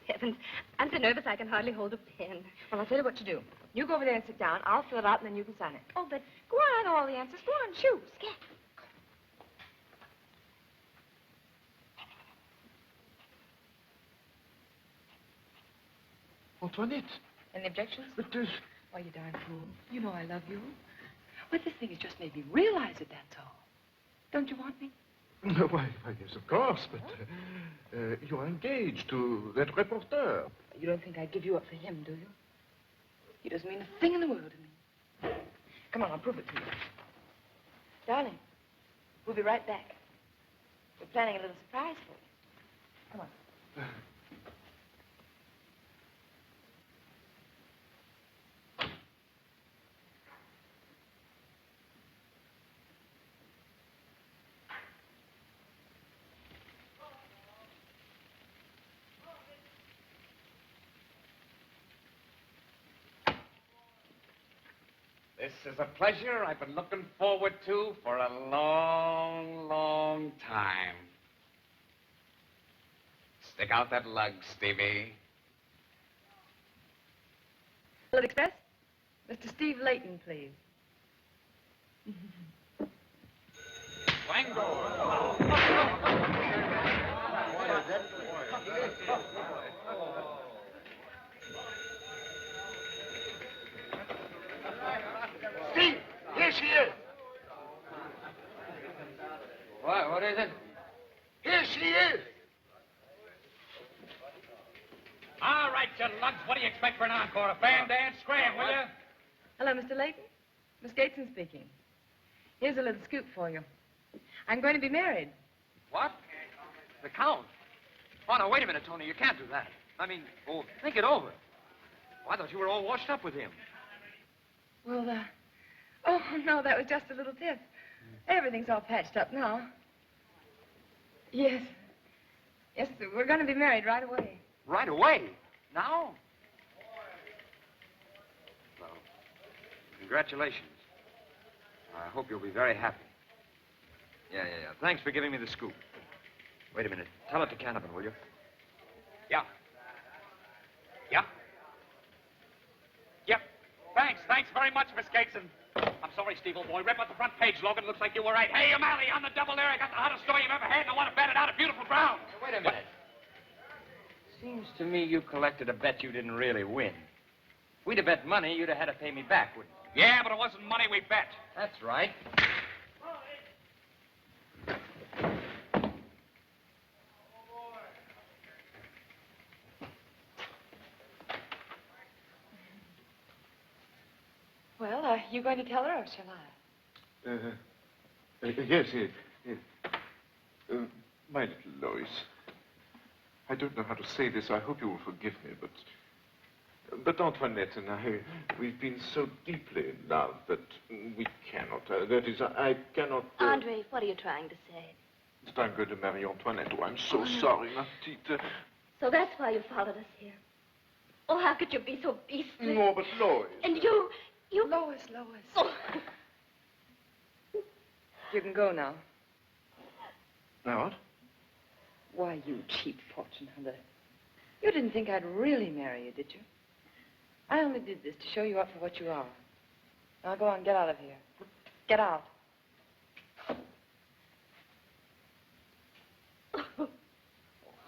Heavens, I'm so nervous I can hardly hold a pen. Well, I'll tell you what to do. You go over there and sit down. I'll fill it out, and then you can sign it. Oh, but... Go on, I know all the answers. Go on, shoot. Scat. Antoinette. Any objections? But Why, you darn fool. You know I love you. Well, this thing has just made me realize it, that's all. Don't you want me? Why, yes, of course, but you're engaged to that reporter. You don't think I'd give you up for him, do you? He doesn't mean a thing in the world to me. Come on, I'll prove it to you. Darling, we'll be right back. We're planning a little surprise for you. Come on. This is a pleasure I've been looking forward to for a long, long time. Stick out that lug, Stevie. Catlett Express? Mr. Steve Layton, please. Steve, here she is. What is it? Here she is. All right, you lugs. What do you expect for an encore? A band dance? Scram, will you? Hello, Mr. Layton. Miss Gateson speaking. Here's a little scoop for you. I'm going to be married. What? The Count? Oh, no, wait a minute, Tony. You can't do that. I mean, think it over. Oh, I thought you were all washed up with him. Well, oh, no, that was just a little tiff. Everything's all patched up now. Yes. Yes, we're going to be married right away. Right away? Now? Well, congratulations. I hope you'll be very happy. Yeah. Thanks for giving me the scoop. Wait a minute. Tell it to Canavan, will you? Yeah. Yep. Thanks very much, Miss Gateson. I'm sorry, Steve, old boy. Rip out the front page, Logan. Looks like you were right. Hey, O'Malley, on the double there. I got the hottest story you've ever had, and I want to bet it out at beautiful ground. Wait a minute. Seems to me you collected a bet you didn't really win. If we'd have bet money, you'd have had to pay me back, wouldn't you? Yeah, but it wasn't money we bet. That's right. Well, are you going to tell her, or shall I? Yes. My little Lois. I don't know how to say this. I hope you will forgive me, but Antoinette and I, we've been so deeply in love that we cannot. That is, I cannot. Andre, what are you trying to say? That I'm going to marry Antoinette. Oh, I'm so sorry, ma petite. So that's why you followed us here. Oh, how could you be so beastly? No, but Lois. And you... Lois. Oh. You can go now. Now what? Why, you cheap fortune hunter. You didn't think I'd really marry you, did you? I only did this to show you up for what you are. Now go on, get out of here. Get out. Oh,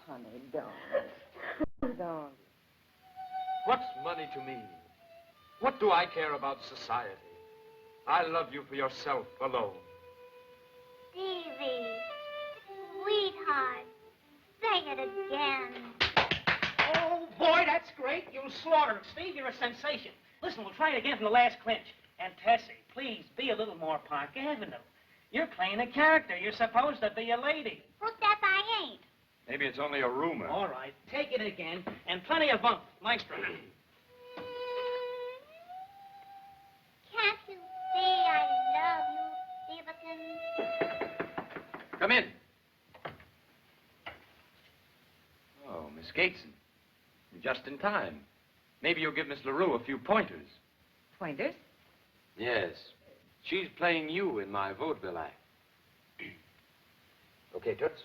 honey, don't. What's money to me? What do I care about society? I love you for yourself alone. Stevie, sweetheart, say it again. Oh, boy, that's great. You'll slaughter him. Steve, you're a sensation. Listen, we'll try it again from the last clinch. And Tessie, please, be a little more Park Avenue. You're playing a character. You're supposed to be a lady. Well, that I ain't. Maybe it's only a rumor. All right, take it again. And plenty of bump. Maestro. Come in. Oh, Miss Gateson. Just in time. Maybe you'll give Miss LaRue a few pointers. Pointers? Yes. She's playing you in my vaudeville act. Okay, Toots?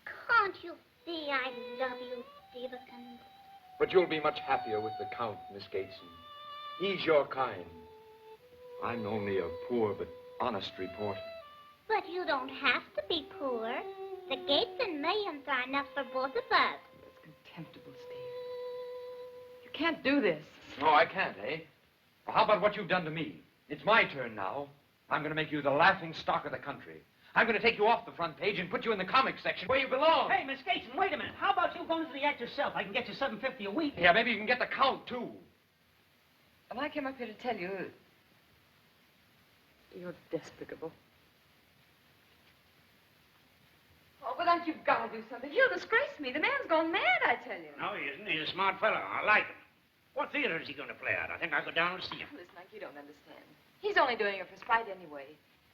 Can't you see I love you, Stevenson? But you'll be much happier with the Count, Miss Gateson. He's your kind. I'm only a poor but honest reporter. But you don't have to be poor. The Gateson millions are enough for both of us. Contemptible, Steve. You can't do this. No, I can't, eh? Well, how about what you've done to me? It's my turn now. I'm going to make you the laughing stock of the country. I'm going to take you off the front page and put you in the comic section where you belong. Hey, Miss Gateson, wait a minute. How about you going to the act yourself? I can get you $7.50 a week. Yeah, maybe you can get the Count, too. And I came up here to tell you you're despicable. Oh, but don't you've got to do something. He'll disgrace me. The man's gone mad, I tell you. No, he isn't. He's a smart fellow. I like him. What theater is he going to play at? I think I'll go down and see him. Listen, Unc, you don't understand. He's only doing it for spite anyway.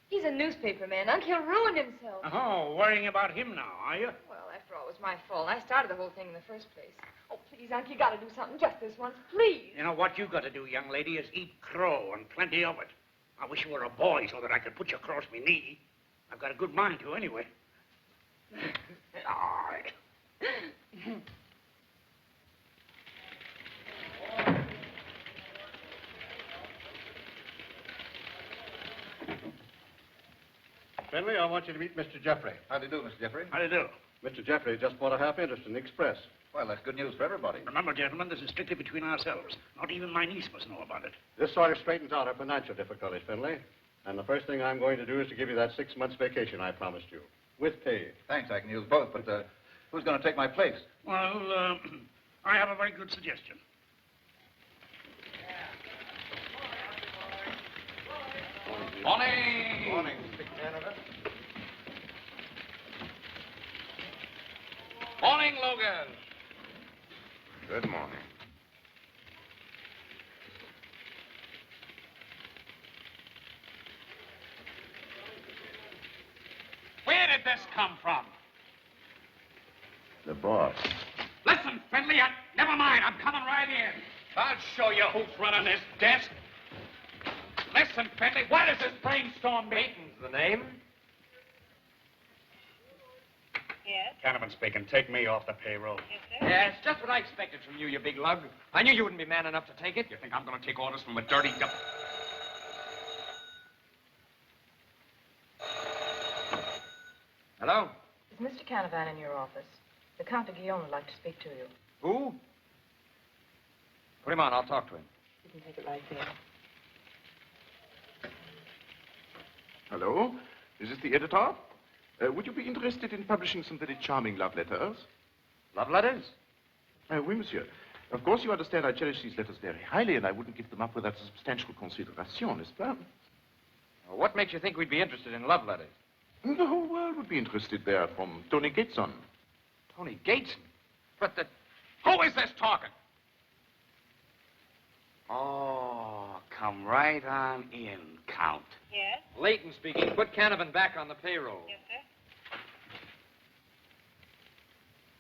He's a newspaper man. Unc, he'll ruin himself. Oh, worrying about him now, are you? Well, after all, it was my fault. I started the whole thing in the first place. Oh, please, Unc, you got to do something just this once, please. You know, what you got to do, young lady, is eat crow and plenty of it. I wish you were a boy so that I could put you across my knee. I've got a good mind to, anyway. All right. Finley, I want you to meet Mr. Jeffrey. How do you do, Mr. Jeffrey? How do you do? Mr. Jeffrey just bought a half interest in the Express. Well, that's good news for everybody. Remember, gentlemen, this is strictly between ourselves. Not even my niece must know about it. This sort of straightens out our financial difficulties, Finley. And the first thing I'm going to do is to give you that 6 months vacation I promised you. With pay. Thanks, I can use both, but who's going to take my place? Well, I have a very good suggestion. Morning. Morning, Mr. Canavan. Morning, Logan. Good morning. Where did this come from? The boss. Listen, Finley, never mind. I'm coming right in. I'll show you who's running this desk. Listen, Finley, what is this brainstorm meeting? The name? Yes? Canavan speaking. Take me off the payroll. Yes, sir? Yeah, it's just what I expected from you, you big lug. I knew you wouldn't be man enough to take it. You think I'm going to take orders from a dirty duck? Hello? Is Mr. Canavan in your office? The Count de Guyon would like to speak to you. Who? Put him on. I'll talk to him. You can take it right there. Hello? Is this the editor? Would you be interested in publishing some very charming love letters? Love letters? Oui, monsieur. Of course, you understand I cherish these letters very highly, and I wouldn't give them up without a substantial consideration, n'est-ce pas? Well, what makes you think we'd be interested in love letters? The whole world would be interested there, from Tony Gateson. Tony Gateson? But the... Who is this talking? Oh, come right on in, Count. Yes? Layton speaking. Put Canavan back on the payroll. Yes, sir?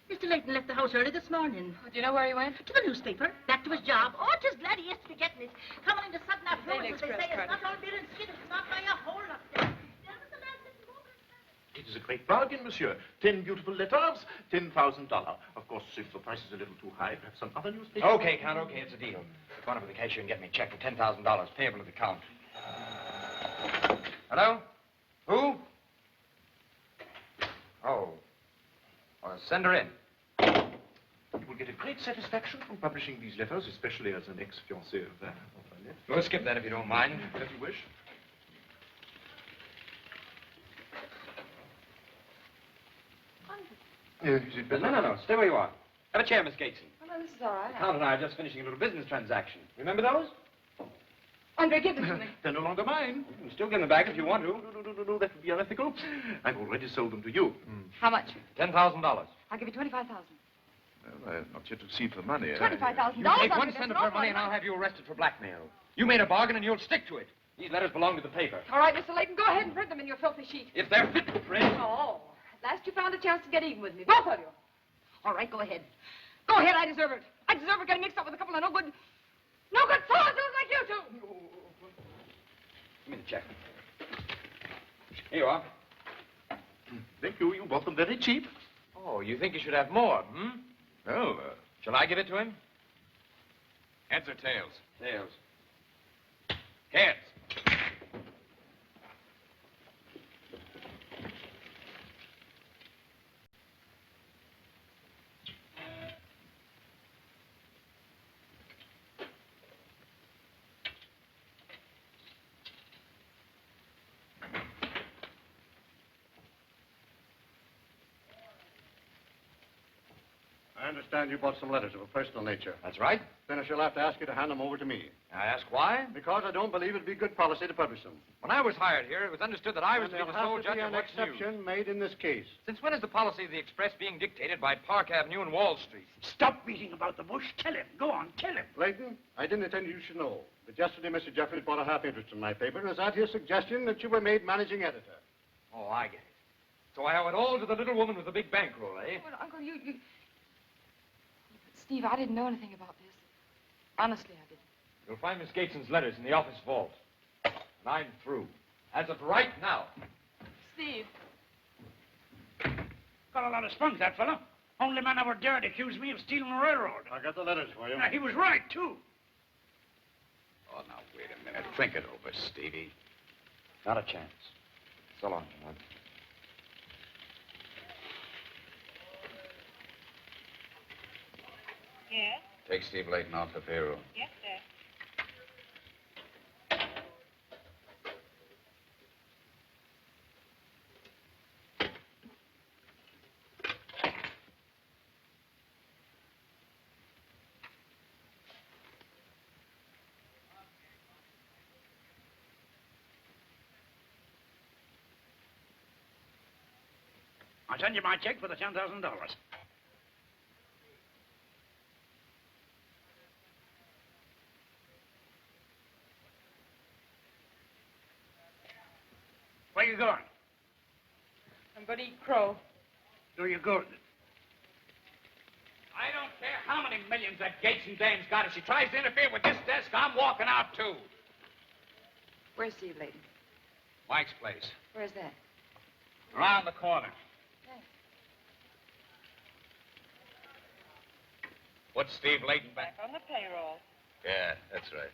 Mr. Layton left the house early this morning. Do you know where he went? To the newspaper. Back to his job. Oh, just glad he is to be getting it. Coming into sudden affluence, as they Express say. It's card. not all beer and skin. It's not by a whole lot there. It is a great bargain, monsieur. 10 beautiful letters, $10,000. Of course, if the price is a little too high, perhaps some other newspaper... Okay, Count, okay, it's a deal. Go on over to the cashier and get me a check for $10,000 payable to the Count. Hello? Who? Oh. Send her in. You will get a great satisfaction from publishing these letters, especially as an ex-fiancé of Annette. We'll skip that if you don't mind. As you wish. Is it better? No. Stay where you are. Have a chair, Miss Gateson. Oh, no, this is all right. Count and I are just finishing a little business transaction. Remember those? Andre, give them to me. They're no longer mine. You can still get them back if you want to. No, that would be unethical. I've already sold them to you. How much? $10,000. I'll give you $25,000. Well, I have not yet received the money. $25,000. You take 1 cent of her money and I'll have you arrested for blackmail. You made a bargain and you'll stick to it. These letters belong to the paper. All right, Mr. Layton, go ahead and print them in your filthy sheet. If they're fit to print. Oh, at last you found a chance to get even with me, both of you. All right, go ahead. Go ahead, I deserve it. I deserve it getting mixed up with a couple of no good fellows like you two. Give me the check. Here you are. Thank you. You bought them very cheap. Oh, you think you should have more, hmm? Well, Shall I give it to him? Heads or tails? Tails. Heads. I understand you bought some letters of a personal nature. That's right. Then I shall have to ask you to hand them over to me. I ask why? Because I don't believe it'd be good policy to publish them. When I was hired here, it was understood that I was to be And the there'll sole have to judge be of an what's new. exception made in this case. Since when is the policy of the Express being dictated by Park Avenue and Wall Street? Stop beating about the bush. Tell him. Go on, tell him. Layton, I didn't intend you should know. But yesterday, Mr. Jeffries bought a half interest in my paper, and it was at his suggestion that you were made managing editor. Oh, I get it. So I owe it all to the little woman with the big bankroll, eh? Well, Uncle, you... Steve, I didn't know anything about this. Honestly, I didn't. You'll find Miss Gateson's letters in the office vault. And I'm through. As of right now. Steve. Got a lot of spunks, that fellow. Only man ever dared accuse me of stealing a railroad. I got the letters for you. Now, he was right, too. Oh, now, wait a minute. Think it over, Stevie. Not a chance. So long, John. Yes? Take Steve Layton off the payroll. Yes, sir. I'll send you my check for the $10,000. Where you going? I'm going to eat crow. Do you good? I don't care how many millions that Gateson dame's got. If she tries to interfere with this desk, I'm walking out, too. Where's Steve Layton? Mike's place. Where's that? Around the corner. What's Steve Layton back? Back on the payroll. Yeah, that's right.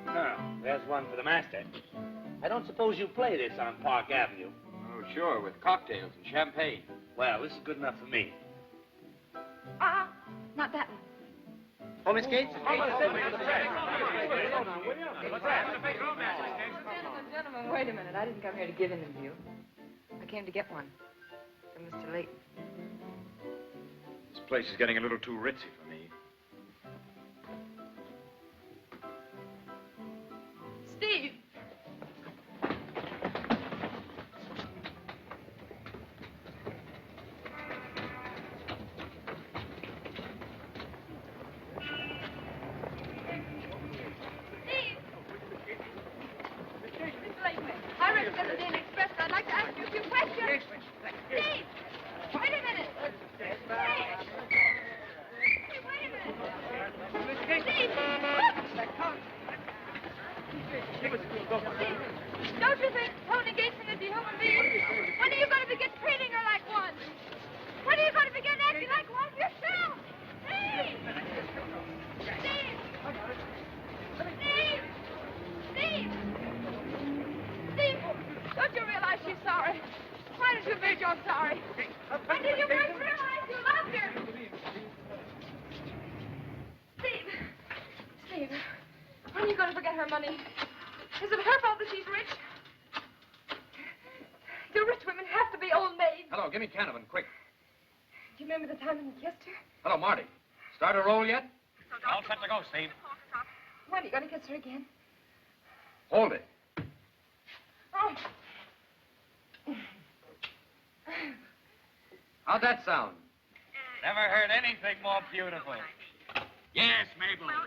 Oh, there's one for the master. I don't suppose you play this on Park Avenue. Oh, sure, with cocktails and champagne. Well, this is good enough for me. Not that one. Oh, Miss Gates? Gentlemen, wait a minute. I didn't come here to give an interview. I came to get one from Mr. Layton. This place is getting a little too ritzy for me. Steve! I represent the Daily Express, and I'd like to ask you a few questions. Steve! Wait a minute! Steve! Wait a minute! Steve! Steve! Don't you think Tony Gateson is a human being? When are you going to begin treating her like one? When are you going to begin acting like one yourself? Steve! Steve! Steve! Steve! Steve, don't you realize she's sorry? Why did you admit you're sorry? When did you first realize you loved her? Steve, Steve, when are you going to forget her money? Is it her fault that she's rich? Do rich women have to be old maids? Hello, give me Canavan, quick. Do you remember the time when you kissed her? Hello, Marty. Start a roll yet? All set to go, Steve. When are you going to kiss her again? Hold it. Oh. How'd that sound? Never heard anything more beautiful. Yes, Mabel. Well,